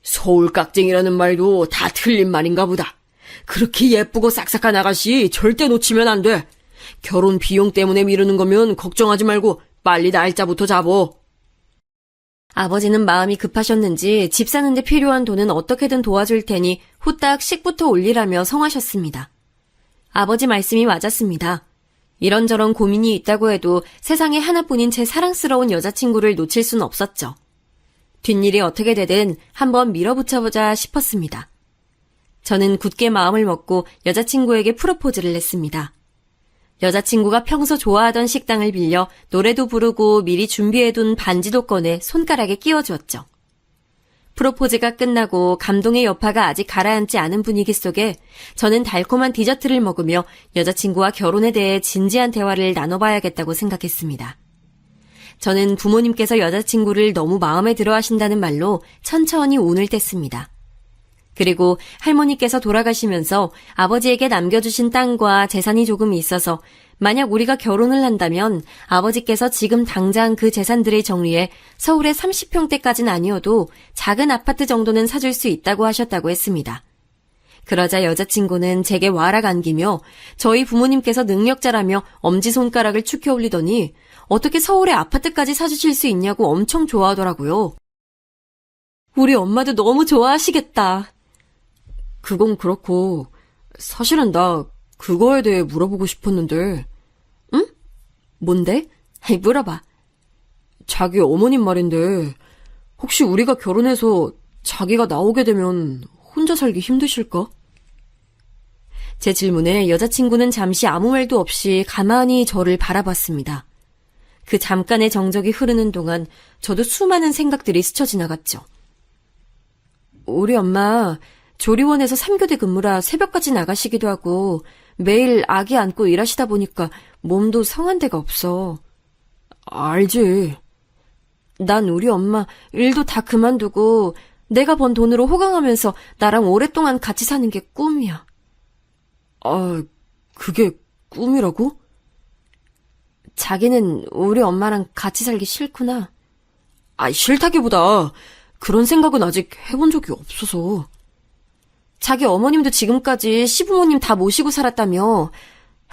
서울 깍쟁이라는 말도 다 틀린 말인가 보다. 그렇게 예쁘고 싹싹한 아가씨 절대 놓치면 안 돼. 결혼 비용 때문에 미루는 거면 걱정하지 말고 빨리 날짜부터 잡어. 아버지는 마음이 급하셨는지 집 사는데 필요한 돈은 어떻게든 도와줄 테니 후딱 식부터 올리라며 성하셨습니다. 아버지 말씀이 맞았습니다. 이런저런 고민이 있다고 해도 세상에 하나뿐인 제 사랑스러운 여자친구를 놓칠 순 없었죠. 뒷일이 어떻게 되든 한번 밀어붙여보자 싶었습니다. 저는 굳게 마음을 먹고 여자친구에게 프로포즈를 했습니다. 여자친구가 평소 좋아하던 식당을 빌려 노래도 부르고 미리 준비해둔 반지도 꺼내 손가락에 끼워주었죠. 프로포즈가 끝나고 감동의 여파가 아직 가라앉지 않은 분위기 속에 저는 달콤한 디저트를 먹으며 여자친구와 결혼에 대해 진지한 대화를 나눠봐야겠다고 생각했습니다. 저는 부모님께서 여자친구를 너무 마음에 들어 하신다는 말로 천천히 운을 뗐습니다. 그리고 할머니께서 돌아가시면서 아버지에게 남겨주신 땅과 재산이 조금 있어서 만약 우리가 결혼을 한다면 아버지께서 지금 당장 그 재산들을 정리해 서울의 30평대까지는 아니어도 작은 아파트 정도는 사줄 수 있다고 하셨다고 했습니다. 그러자 여자친구는 제게 와락 안기며 저희 부모님께서 능력자라며 엄지손가락을 축혀 올리더니 어떻게 서울의 아파트까지 사주실 수 있냐고 엄청 좋아하더라고요. 우리 엄마도 너무 좋아하시겠다. 그건 그렇고 사실은 나 그거에 대해 물어보고 싶었는데. 응? 뭔데? 물어봐. 자기 어머님 말인데 혹시 우리가 결혼해서 자기가 나오게 되면 혼자 살기 힘드실까? 제 질문에 여자친구는 잠시 아무 말도 없이 가만히 저를 바라봤습니다. 그 잠깐의 정적이 흐르는 동안 저도 수많은 생각들이 스쳐 지나갔죠. 우리 엄마 조리원에서 3교대 근무라 새벽까지 나가시기도 하고 매일 아기 안고 일하시다 보니까 몸도 성한 데가 없어. 알지. 난 우리 엄마 일도 다 그만두고 내가 번 돈으로 호강하면서 나랑 오랫동안 같이 사는 게 꿈이야. 아, 그게 꿈이라고? 자기는 우리 엄마랑 같이 살기 싫구나. 아, 싫다기보다 그런 생각은 아직 해본 적이 없어서. 자기 어머님도 지금까지 시부모님 다 모시고 살았다며.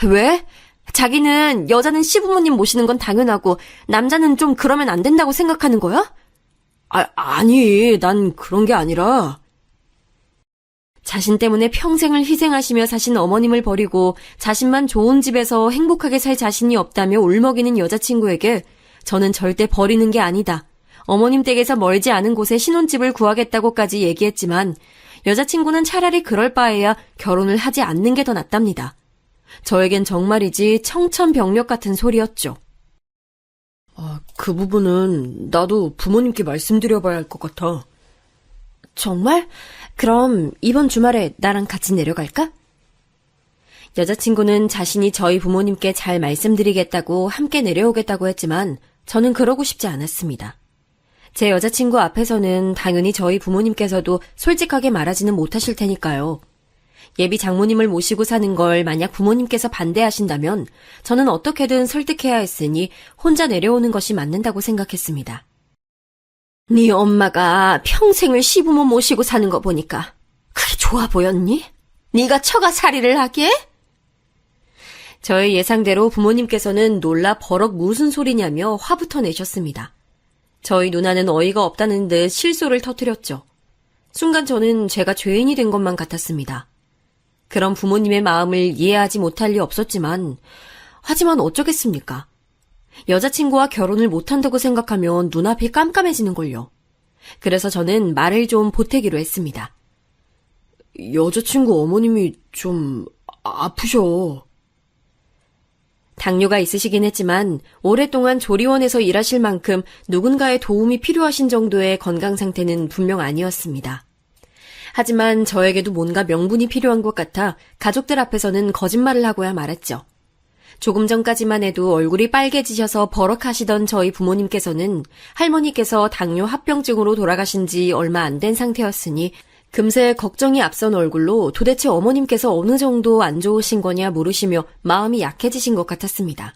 왜? 자기는 여자는 시부모님 모시는 건 당연하고 남자는 좀 그러면 안 된다고 생각하는 거야? 아니, 난 그런 게 아니라. 자신 때문에 평생을 희생하시며 사신 어머님을 버리고 자신만 좋은 집에서 행복하게 살 자신이 없다며 울먹이는 여자친구에게 저는 절대 버리는 게 아니다. 어머님 댁에서 멀지 않은 곳에 신혼집을 구하겠다고까지 얘기했지만 여자친구는 차라리 그럴 바에야 결혼을 하지 않는 게 더 낫답니다. 저에겐 정말이지 청천벽력 같은 소리였죠. 그 부분은 나도 부모님께 말씀드려봐야 할 것 같아. 정말? 그럼 이번 주말에 나랑 같이 내려갈까? 여자친구는 자신이 저희 부모님께 잘 말씀드리겠다고 함께 내려오겠다고 했지만 저는 그러고 싶지 않았습니다. 제 여자친구 앞에서는 당연히 저희 부모님께서도 솔직하게 말하지는 못하실 테니까요. 예비 장모님을 모시고 사는 걸 만약 부모님께서 반대하신다면 저는 어떻게든 설득해야 했으니 혼자 내려오는 것이 맞는다고 생각했습니다. 네 엄마가 평생을 시부모 모시고 사는 거 보니까 그게 좋아 보였니? 네가 처가살이를 하게? 저의 예상대로 부모님께서는 놀라 버럭 무슨 소리냐며 화부터 내셨습니다. 저희 누나는 어이가 없다는 듯 실소를 터뜨렸죠. 순간 저는 제가 죄인이 된 것만 같았습니다. 그런 부모님의 마음을 이해하지 못할 리 없었지만 하지만 어쩌겠습니까? 여자친구와 결혼을 못한다고 생각하면 눈앞이 깜깜해지는걸요. 그래서 저는 말을 좀 보태기로 했습니다. 여자친구 어머님이 좀 아프셔. 당뇨가 있으시긴 했지만 오랫동안 조리원에서 일하실 만큼 누군가의 도움이 필요하신 정도의 건강 상태는 분명 아니었습니다. 하지만 저에게도 뭔가 명분이 필요한 것 같아 가족들 앞에서는 거짓말을 하고야 말았죠. 조금 전까지만 해도 얼굴이 빨개지셔서 버럭하시던 저희 부모님께서는 할머니께서 당뇨 합병증으로 돌아가신 지 얼마 안 된 상태였으니 금세 걱정이 앞선 얼굴로 도대체 어머님께서 어느 정도 안 좋으신 거냐 물으시며 마음이 약해지신 것 같았습니다.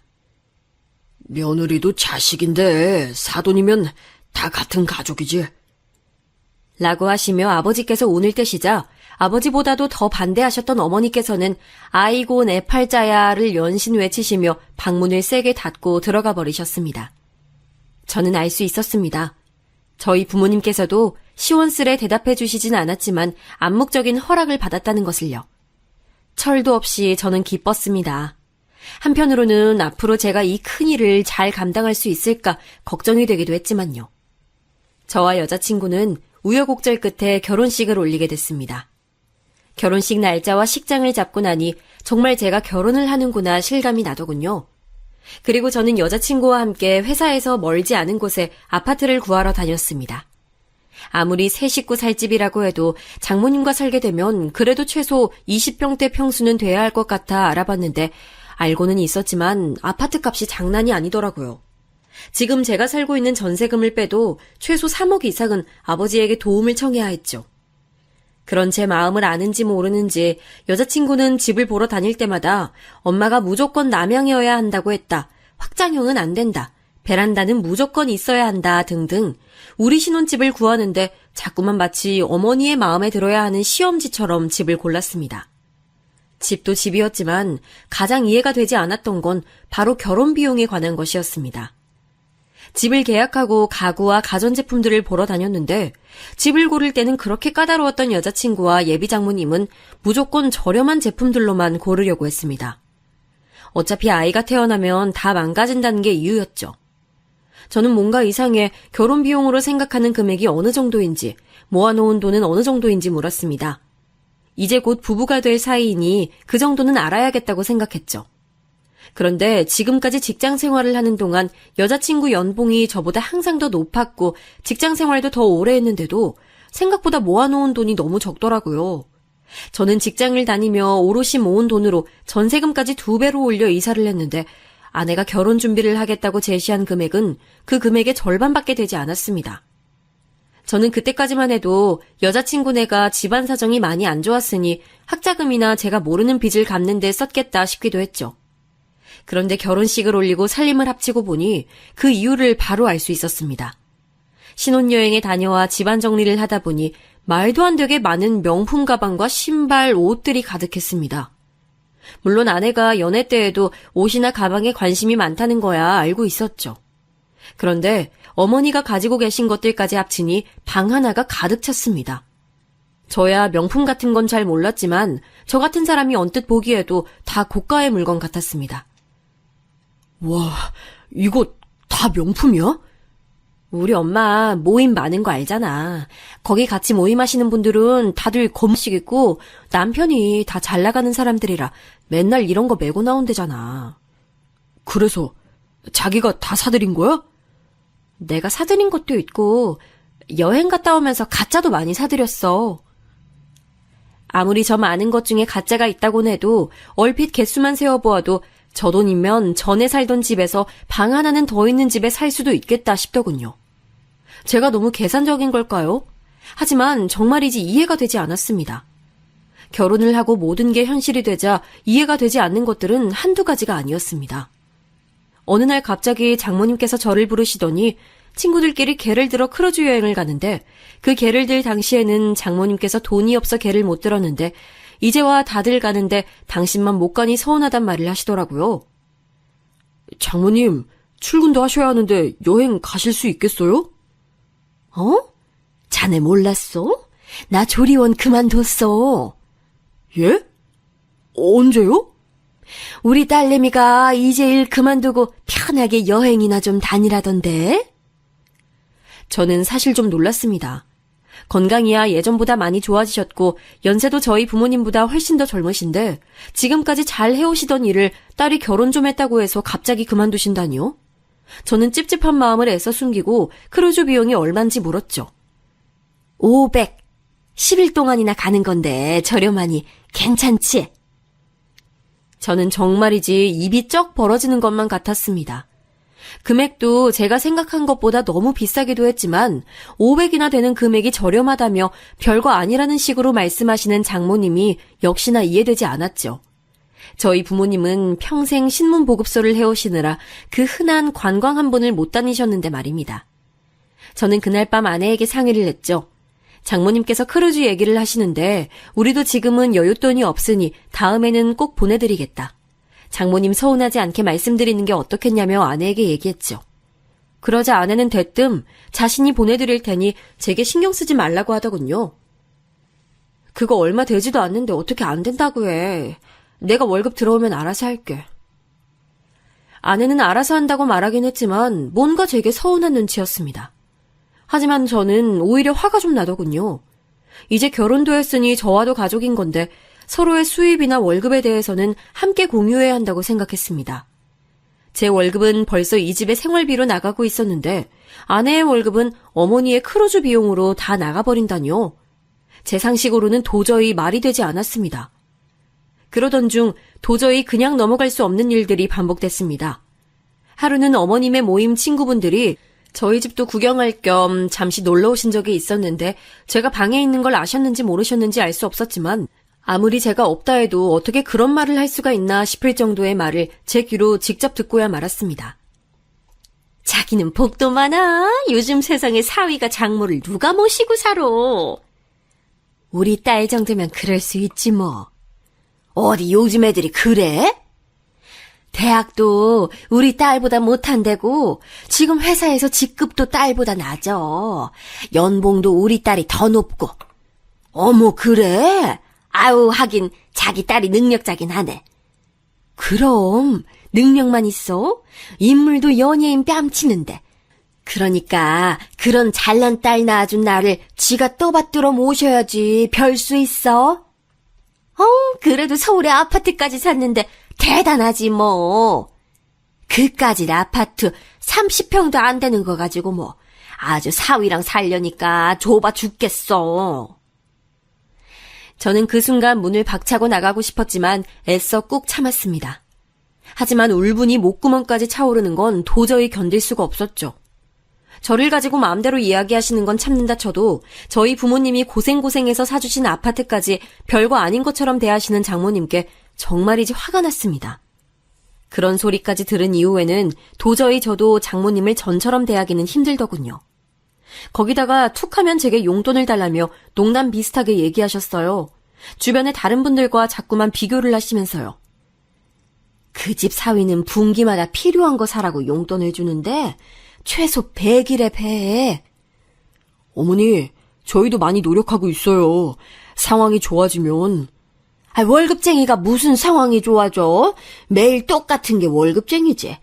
며느리도 자식인데 사돈이면 다 같은 가족이지. 라고 하시며 아버지께서 운을 떼시자 아버지보다도 더 반대하셨던 어머니께서는 아이고 내 팔자야를 연신 외치시며 방문을 세게 닫고 들어가 버리셨습니다. 저는 알 수 있었습니다. 저희 부모님께서도 시원스레 대답해 주시진 않았지만 암묵적인 허락을 받았다는 것을요. 철도 없이 저는 기뻤습니다. 한편으로는 앞으로 제가 이 큰일을 잘 감당할 수 있을까 걱정이 되기도 했지만요. 저와 여자친구는 우여곡절 끝에 결혼식을 올리게 됐습니다. 결혼식 날짜와 식장을 잡고 나니 정말 제가 결혼을 하는구나 실감이 나더군요. 그리고 저는 여자친구와 함께 회사에서 멀지 않은 곳에 아파트를 구하러 다녔습니다. 아무리 새 식구 살 집이라고 해도 장모님과 살게 되면 그래도 최소 20평대 평수는 돼야 할 것 같아 알아봤는데 알고는 있었지만 아파트 값이 장난이 아니더라고요. 지금 제가 살고 있는 전세금을 빼도 최소 3억 이상은 아버지에게 도움을 청해야 했죠. 그런 제 마음을 아는지 모르는지 여자친구는 집을 보러 다닐 때마다 엄마가 무조건 남향이어야 한다고 했다. 확장형은 안 된다. 베란다는 무조건 있어야 한다 등등 우리 신혼집을 구하는데 자꾸만 마치 어머니의 마음에 들어야 하는 시험지처럼 집을 골랐습니다. 집도 집이었지만 가장 이해가 되지 않았던 건 바로 결혼 비용에 관한 것이었습니다. 집을 계약하고 가구와 가전제품들을 보러 다녔는데 집을 고를 때는 그렇게 까다로웠던 여자친구와 예비 장모님은 무조건 저렴한 제품들로만 고르려고 했습니다. 어차피 아이가 태어나면 다 망가진다는 게 이유였죠. 저는 뭔가 이상해 결혼 비용으로 생각하는 금액이 어느 정도인지 모아놓은 돈은 어느 정도인지 물었습니다. 이제 곧 부부가 될 사이이니 그 정도는 알아야겠다고 생각했죠. 그런데 지금까지 직장 생활을 하는 동안 여자친구 연봉이 저보다 항상 더 높았고 직장 생활도 더 오래 했는데도 생각보다 모아놓은 돈이 너무 적더라고요. 저는 직장을 다니며 오롯이 모은 돈으로 전세금까지 2배로 올려 이사를 했는데 아내가 결혼 준비를 하겠다고 제시한 금액은 그 금액의 절반밖에 되지 않았습니다. 저는 그때까지만 해도 여자친구네가 집안 사정이 많이 안 좋았으니 학자금이나 제가 모르는 빚을 갚는 데 썼겠다 싶기도 했죠. 그런데 결혼식을 올리고 살림을 합치고 보니 그 이유를 바로 알 수 있었습니다. 신혼여행에 다녀와 집안 정리를 하다 보니 말도 안 되게 많은 명품 가방과 신발, 옷들이 가득했습니다. 물론 아내가 연애 때에도 옷이나 가방에 관심이 많다는 거야 알고 있었죠. 그런데 어머니가 가지고 계신 것들까지 합치니 방 하나가 가득 찼습니다. 저야 명품 같은 건 잘 몰랐지만 저 같은 사람이 언뜻 보기에도 다 고가의 물건 같았습니다. 와, 이거 다 명품이야? 우리 엄마 모임 많은 거 알잖아. 거기 같이 모임하시는 분들은 다들 검식 있고 남편이 다 잘 나가는 사람들이라 맨날 이런 거 메고 나온대잖아. 그래서 자기가 다 사들인 거야? 내가 사드린 것도 있고 여행 갔다 오면서 가짜도 많이 사드렸어. 아무리 저 많은 것 중에 가짜가 있다곤 해도 얼핏 개수만 세어보아도 저 돈이면 전에 살던 집에서 방 하나는 더 있는 집에 살 수도 있겠다 싶더군요. 제가 너무 계산적인 걸까요? 하지만 정말이지 이해가 되지 않았습니다. 결혼을 하고 모든 게 현실이 되자 이해가 되지 않는 것들은 한두 가지가 아니었습니다. 어느 날 갑자기 장모님께서 저를 부르시더니 친구들끼리 개를 들어 크루즈 여행을 가는데 그 개를 들 당시에는 장모님께서 돈이 없어 개를 못 들었는데 이제와 다들 가는데 당신만 못 가니 서운하단 말을 하시더라고요. 장모님, 출근도 하셔야 하는데 여행 가실 수 있겠어요? 어? 자네 몰랐어? 나 조리원 그만뒀어. 예? 언제요? 우리 딸내미가 이제 일 그만두고 편하게 여행이나 좀 다니라던데. 저는 사실 좀 놀랐습니다. 건강이야 예전보다 많이 좋아지셨고 연세도 저희 부모님보다 훨씬 더 젊으신데 지금까지 잘 해오시던 일을 딸이 결혼 좀 했다고 해서 갑자기 그만두신다니요? 저는 찝찝한 마음을 애써 숨기고 크루즈 비용이 얼만지 물었죠. 500. 10일 동안이나 가는 건데 저렴하니 괜찮지? 저는 정말이지 입이 쩍 벌어지는 것만 같았습니다. 금액도 제가 생각한 것보다 너무 비싸기도 했지만 500이나 되는 금액이 저렴하다며 별거 아니라는 식으로 말씀하시는 장모님이 역시나 이해되지 않았죠. 저희 부모님은 평생 신문 보급소를 해오시느라 그 흔한 관광 한 번을 못 다니셨는데 말입니다. 저는 그날 밤 아내에게 상의를 했죠. 장모님께서 크루즈 얘기를 하시는데 우리도 지금은 여윳돈이 없으니 다음에는 꼭 보내드리겠다. 장모님 서운하지 않게 말씀드리는 게 어떻겠냐며 아내에게 얘기했죠. 그러자 아내는 대뜸 자신이 보내드릴 테니 제게 신경 쓰지 말라고 하더군요. 그거 얼마 되지도 않는데 어떻게 안 된다고 해. 내가 월급 들어오면 알아서 할게. 아내는 알아서 한다고 말하긴 했지만 뭔가 제게 서운한 눈치였습니다. 하지만 저는 오히려 화가 좀 나더군요. 이제 결혼도 했으니 저와도 가족인 건데 서로의 수입이나 월급에 대해서는 함께 공유해야 한다고 생각했습니다. 제 월급은 벌써 이 집의 생활비로 나가고 있었는데 아내의 월급은 어머니의 크루즈 비용으로 다 나가버린다뇨. 제 상식으로는 도저히 말이 되지 않았습니다. 그러던 중 도저히 그냥 넘어갈 수 없는 일들이 반복됐습니다. 하루는 어머님의 모임 친구분들이 저희 집도 구경할 겸 잠시 놀러 오신 적이 있었는데 제가 방에 있는 걸 아셨는지 모르셨는지 알 수 없었지만 아무리 제가 없다 해도 어떻게 그런 말을 할 수가 있나 싶을 정도의 말을 제 귀로 직접 듣고야 말았습니다. 자기는 복도 많아. 요즘 세상에 사위가 장모를 누가 모시고 살아. 우리 딸 정도면 그럴 수 있지 뭐. 어디 요즘 애들이 그래? 대학도 우리 딸보다 못한대고 지금 회사에서 직급도 딸보다 낮아. 연봉도 우리 딸이 더 높고. 어머 그래? 아우 하긴 자기 딸이 능력자긴 하네. 그럼 능력만 있어? 인물도 연예인 뺨치는데. 그러니까 그런 잘난 딸 낳아준 나를 지가 떠받들어 모셔야지 별 수 있어? 그래도 서울에 아파트까지 샀는데 대단하지 뭐. 그까짓 아파트 30평도 안 되는 거 가지고 뭐 아주 사위랑 살려니까 좁아 죽겠어. 저는 그 순간 문을 박차고 나가고 싶었지만 애써 꾹 참았습니다. 하지만 울분이 목구멍까지 차오르는 건 도저히 견딜 수가 없었죠. 저를 가지고 마음대로 이야기하시는 건 참는다 쳐도 저희 부모님이 고생고생해서 사주신 아파트까지 별거 아닌 것처럼 대하시는 장모님께 정말이지 화가 났습니다. 그런 소리까지 들은 이후에는 도저히 저도 장모님을 전처럼 대하기는 힘들더군요. 거기다가 툭하면 제게 용돈을 달라며 농담 비슷하게 얘기하셨어요. 주변의 다른 분들과 자꾸만 비교를 하시면서요. 그 집 사위는 분기마다 필요한 거 사라고 용돈을 주는데 최소 100일에 패해. 어머니, 저희도 많이 노력하고 있어요. 상황이 좋아지면. 월급쟁이가 무슨 상황이 좋아져? 매일 똑같은 게 월급쟁이지.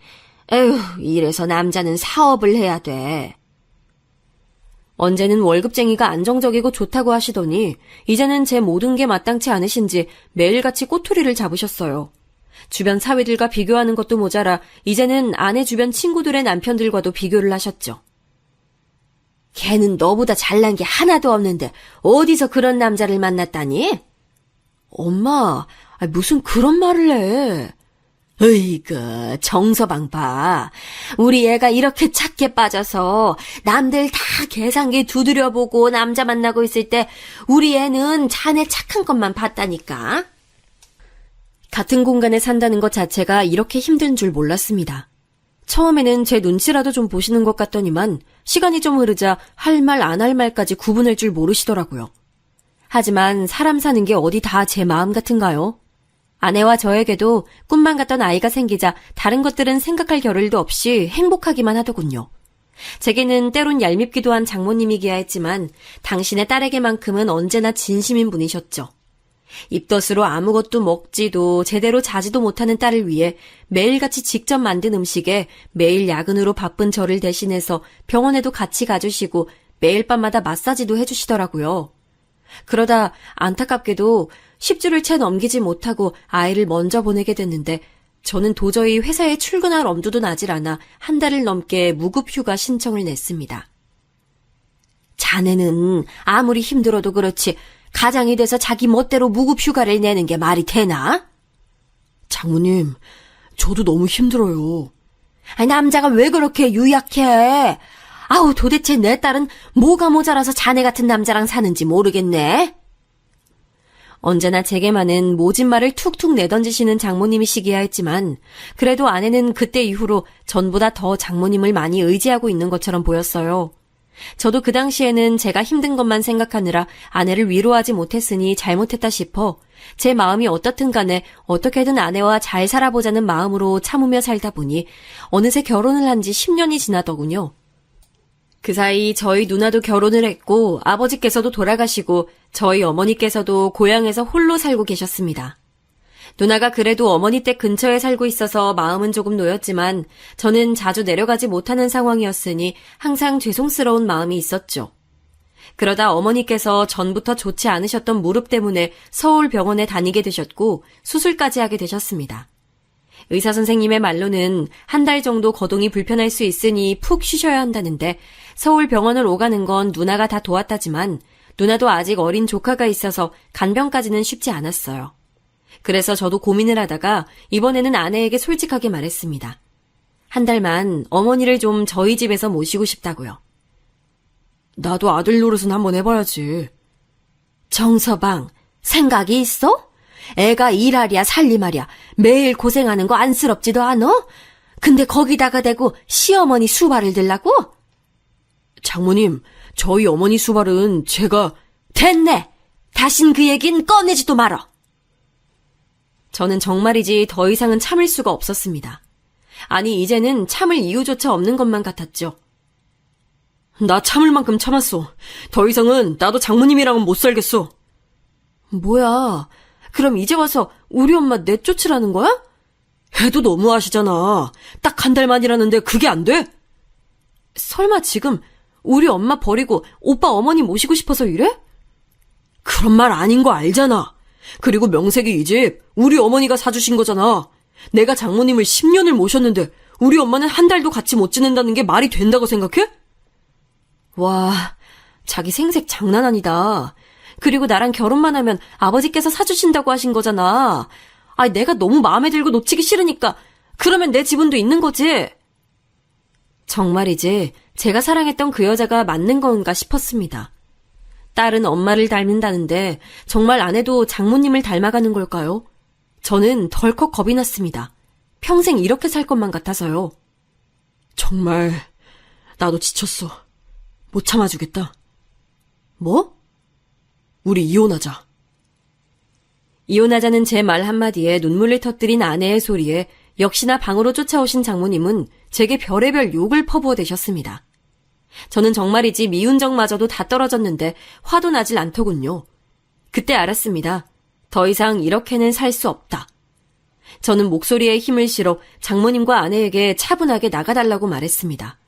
에휴, 이래서 남자는 사업을 해야 돼. 언제는 월급쟁이가 안정적이고 좋다고 하시더니 이제는 제 모든 게 마땅치 않으신지 매일같이 꼬투리를 잡으셨어요. 주변 사위들과 비교하는 것도 모자라 이제는 아내 주변 친구들의 남편들과도 비교를 하셨죠. 걔는 너보다 잘난 게 하나도 없는데 어디서 그런 남자를 만났다니? 엄마, 무슨 그런 말을 해. 으이그, 정서방 봐. 우리 애가 이렇게 착해 빠져서 남들 다 계산기 두드려보고 남자 만나고 있을 때 우리 애는 자네 착한 것만 봤다니까. 같은 공간에 산다는 것 자체가 이렇게 힘든 줄 몰랐습니다. 처음에는 제 눈치라도 좀 보시는 것 같더니만 시간이 좀 흐르자 할 말 안 할 말까지 구분할 줄 모르시더라고요. 하지만 사람 사는 게 어디 다 제 마음 같은가요? 아내와 저에게도 꿈만 같던 아이가 생기자 다른 것들은 생각할 겨를도 없이 행복하기만 하더군요. 제게는 때론 얄밉기도 한 장모님이기야 했지만 당신의 딸에게만큼은 언제나 진심인 분이셨죠. 입덧으로 아무것도 먹지도 제대로 자지도 못하는 딸을 위해 매일같이 직접 만든 음식에 매일 야근으로 바쁜 저를 대신해서 병원에도 같이 가주시고 매일 밤마다 마사지도 해주시더라고요. 그러다 안타깝게도 10주를 채 넘기지 못하고 아이를 먼저 보내게 됐는데 저는 도저히 회사에 출근할 엄두도 나질 않아 한 달을 넘게 무급휴가 신청을 냈습니다. 자네는 아무리 힘들어도 그렇지 가장이 돼서 자기 멋대로 무급휴가를 내는 게 말이 되나? 장모님, 저도 너무 힘들어요. 남자가 왜 그렇게 유약해? 아우, 도대체 내 딸은 뭐가 모자라서 자네 같은 남자랑 사는지 모르겠네. 언제나 제게만은 모진 말을 툭툭 내던지시는 장모님이시기야 했지만 그래도 아내는 그때 이후로 전보다 더 장모님을 많이 의지하고 있는 것처럼 보였어요. 저도 그 당시에는 제가 힘든 것만 생각하느라 아내를 위로하지 못했으니 잘못했다 싶어 제 마음이 어떻든 간에 어떻게든 아내와 잘 살아보자는 마음으로 참으며 살다 보니 어느새 결혼을 한 지 10년이 지나더군요. 그 사이 저희 누나도 결혼을 했고 아버지께서도 돌아가시고 저희 어머니께서도 고향에서 홀로 살고 계셨습니다. 누나가 그래도 어머니 댁 근처에 살고 있어서 마음은 조금 놓였지만 저는 자주 내려가지 못하는 상황이었으니 항상 죄송스러운 마음이 있었죠. 그러다 어머니께서 전부터 좋지 않으셨던 무릎 때문에 서울 병원에 다니게 되셨고 수술까지 하게 되셨습니다. 의사 선생님의 말로는 한 달 정도 거동이 불편할 수 있으니 푹 쉬셔야 한다는데 서울 병원을 오가는 건 누나가 다 도왔다지만 누나도 아직 어린 조카가 있어서 간병까지는 쉽지 않았어요. 그래서 저도 고민을 하다가 이번에는 아내에게 솔직하게 말했습니다. 한 달만 어머니를 좀 저희 집에서 모시고 싶다고요. 나도 아들 노릇은 한번 해봐야지. 정서방, 생각이 있어? 애가 일하랴 살림하랴 매일 고생하는 거 안쓰럽지도 않어? 근데 거기다가 대고 시어머니 수발을 들라고? 장모님, 저희 어머니 수발은 제가... 됐네! 다신 그 얘긴 꺼내지도 말어! 저는 정말이지 더 이상은 참을 수가 없었습니다. 아니, 이제는 참을 이유조차 없는 것만 같았죠. 나 참을 만큼 참았어. 더 이상은 나도 장모님이랑은 못 살겠어. 뭐야, 그럼 이제 와서 우리 엄마 내쫓으라는 거야? 해도 너무하시잖아. 딱 한 달만이라는데 그게 안 돼? 설마 지금 우리 엄마 버리고 오빠 어머니 모시고 싶어서 이래? 그런 말 아닌 거 알잖아. 그리고 명색이 이 집 우리 어머니가 사주신 거잖아. 내가 장모님을 10년을 모셨는데 우리 엄마는 한 달도 같이 못 지낸다는 게 말이 된다고 생각해? 와, 자기 생색 장난 아니다. 그리고 나랑 결혼만 하면 아버지께서 사주신다고 하신 거잖아. 내가 너무 마음에 들고 놓치기 싫으니까 그러면 내 지분도 있는 거지. 정말이지 제가 사랑했던 그 여자가 맞는 건가 싶었습니다. 딸은 엄마를 닮는다는데 정말 아내도 장모님을 닮아가는 걸까요? 저는 덜컥 겁이 났습니다. 평생 이렇게 살 것만 같아서요. 정말 나도 지쳤어. 못 참아주겠다. 뭐? 우리 이혼하자. 이혼하자는 제 말 한마디에 눈물을 터뜨린 아내의 소리에 역시나 방으로 쫓아오신 장모님은 제게 별의별 욕을 퍼부어대셨습니다. 저는 정말이지 미운 정마저도 다 떨어졌는데 화도 나질 않더군요. 그때 알았습니다. 더 이상 이렇게는 살 수 없다. 저는 목소리에 힘을 실어 장모님과 아내에게 차분하게 나가달라고 말했습니다.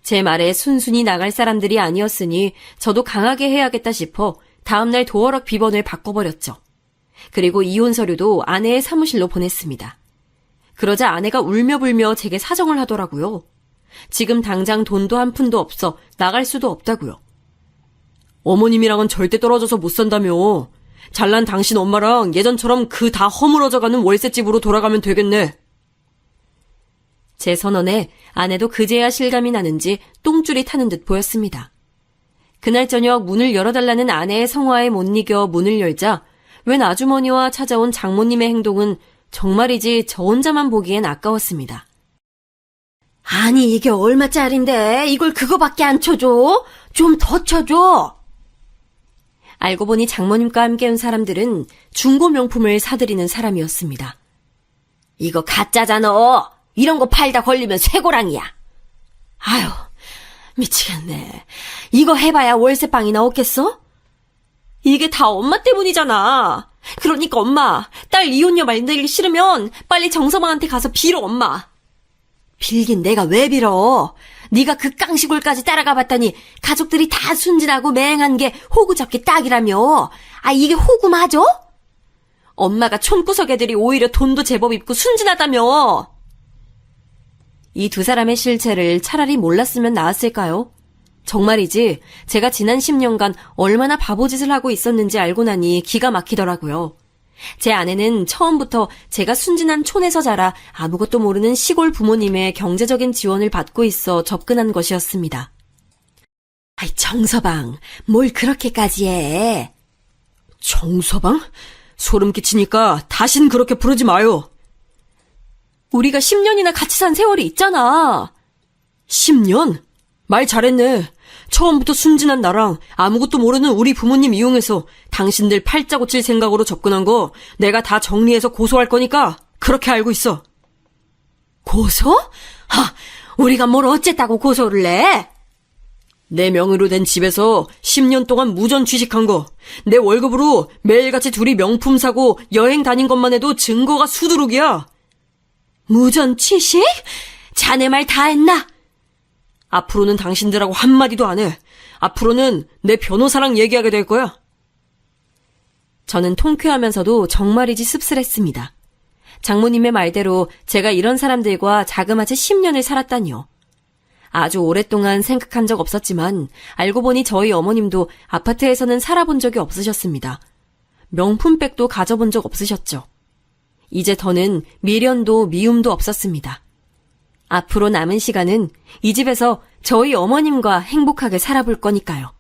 제 말에 순순히 나갈 사람들이 아니었으니 저도 강하게 해야겠다 싶어 다음날 도어락 비번을 바꿔버렸죠. 그리고 이혼 서류도 아내의 사무실로 보냈습니다. 그러자 아내가 울며불며 제게 사정을 하더라고요. 지금 당장 돈도 한 푼도 없어 나갈 수도 없다고요. 어머님이랑은 절대 떨어져서 못 산다며. 잘난 당신 엄마랑 예전처럼 그 다 허물어져가는 월세집으로 돌아가면 되겠네. 제 선언에 아내도 그제야 실감이 나는지 똥줄이 타는 듯 보였습니다. 그날 저녁 문을 열어달라는 아내의 성화에 못 이겨 문을 열자 웬 아주머니와 찾아온 장모님의 행동은 정말이지 저 혼자만 보기엔 아까웠습니다. 아니, 이게 얼마짜린데 이걸 그거밖에 안 쳐줘? 좀 더 쳐줘. 알고 보니 장모님과 함께 온 사람들은 중고 명품을 사들이는 사람이었습니다. 이거 가짜잖아. 이런 거 팔다 걸리면 쇠고랑이야. 아유, 미치겠네. 이거 해봐야 월세방이나 없겠어? 이게 다 엄마 때문이잖아. 그러니까 엄마, 딸 이혼녀 만들기 싫으면 빨리 정서방한테 가서 빌어, 엄마. 빌긴 내가 왜 빌어? 네가 그 깡시골까지 따라가 봤더니 가족들이 다 순진하고 맹한 게 호구 잡기 딱이라며. 아, 이게 호구 맞아? 엄마가 촌구석 애들이 오히려 돈도 제법 있고 순진하다며. 이 두 사람의 실체를 차라리 몰랐으면 나았을까요? 정말이지 제가 지난 10년간 얼마나 바보짓을 하고 있었는지 알고 나니 기가 막히더라고요. 제 아내는 처음부터 제가 순진한 촌에서 자라 아무것도 모르는 시골 부모님의 경제적인 지원을 받고 있어 접근한 것이었습니다. 아이, 정서방, 뭘 그렇게까지 해? 정서방? 소름 끼치니까 다신 그렇게 부르지 마요. 우리가 10년이나 같이 산 세월이 있잖아. 10년? 말 잘했네. 처음부터 순진한 나랑 아무것도 모르는 우리 부모님 이용해서 당신들 팔자 고칠 생각으로 접근한 거 내가 다 정리해서 고소할 거니까 그렇게 알고 있어. 고소? 하, 우리가 뭘 어쨌다고 고소를 해? 내 명의로 된 집에서 10년 동안 무전 취식한 거, 내 월급으로 매일같이 둘이 명품 사고 여행 다닌 것만 해도 증거가 수두룩이야. 무전 취식? 자네 말 다 했나? 앞으로는 당신들하고 한마디도 안 해. 앞으로는 내 변호사랑 얘기하게 될 거야. 저는 통쾌하면서도 정말이지 씁쓸했습니다. 장모님의 말대로 제가 이런 사람들과 자그마치 10년을 살았다니요. 아주 오랫동안 생각한 적 없었지만 알고 보니 저희 어머님도 아파트에서는 살아본 적이 없으셨습니다. 명품백도 가져본 적 없으셨죠. 이제 더는 미련도 미움도 없었습니다. 앞으로 남은 시간은 이 집에서 저희 어머님과 행복하게 살아볼 거니까요.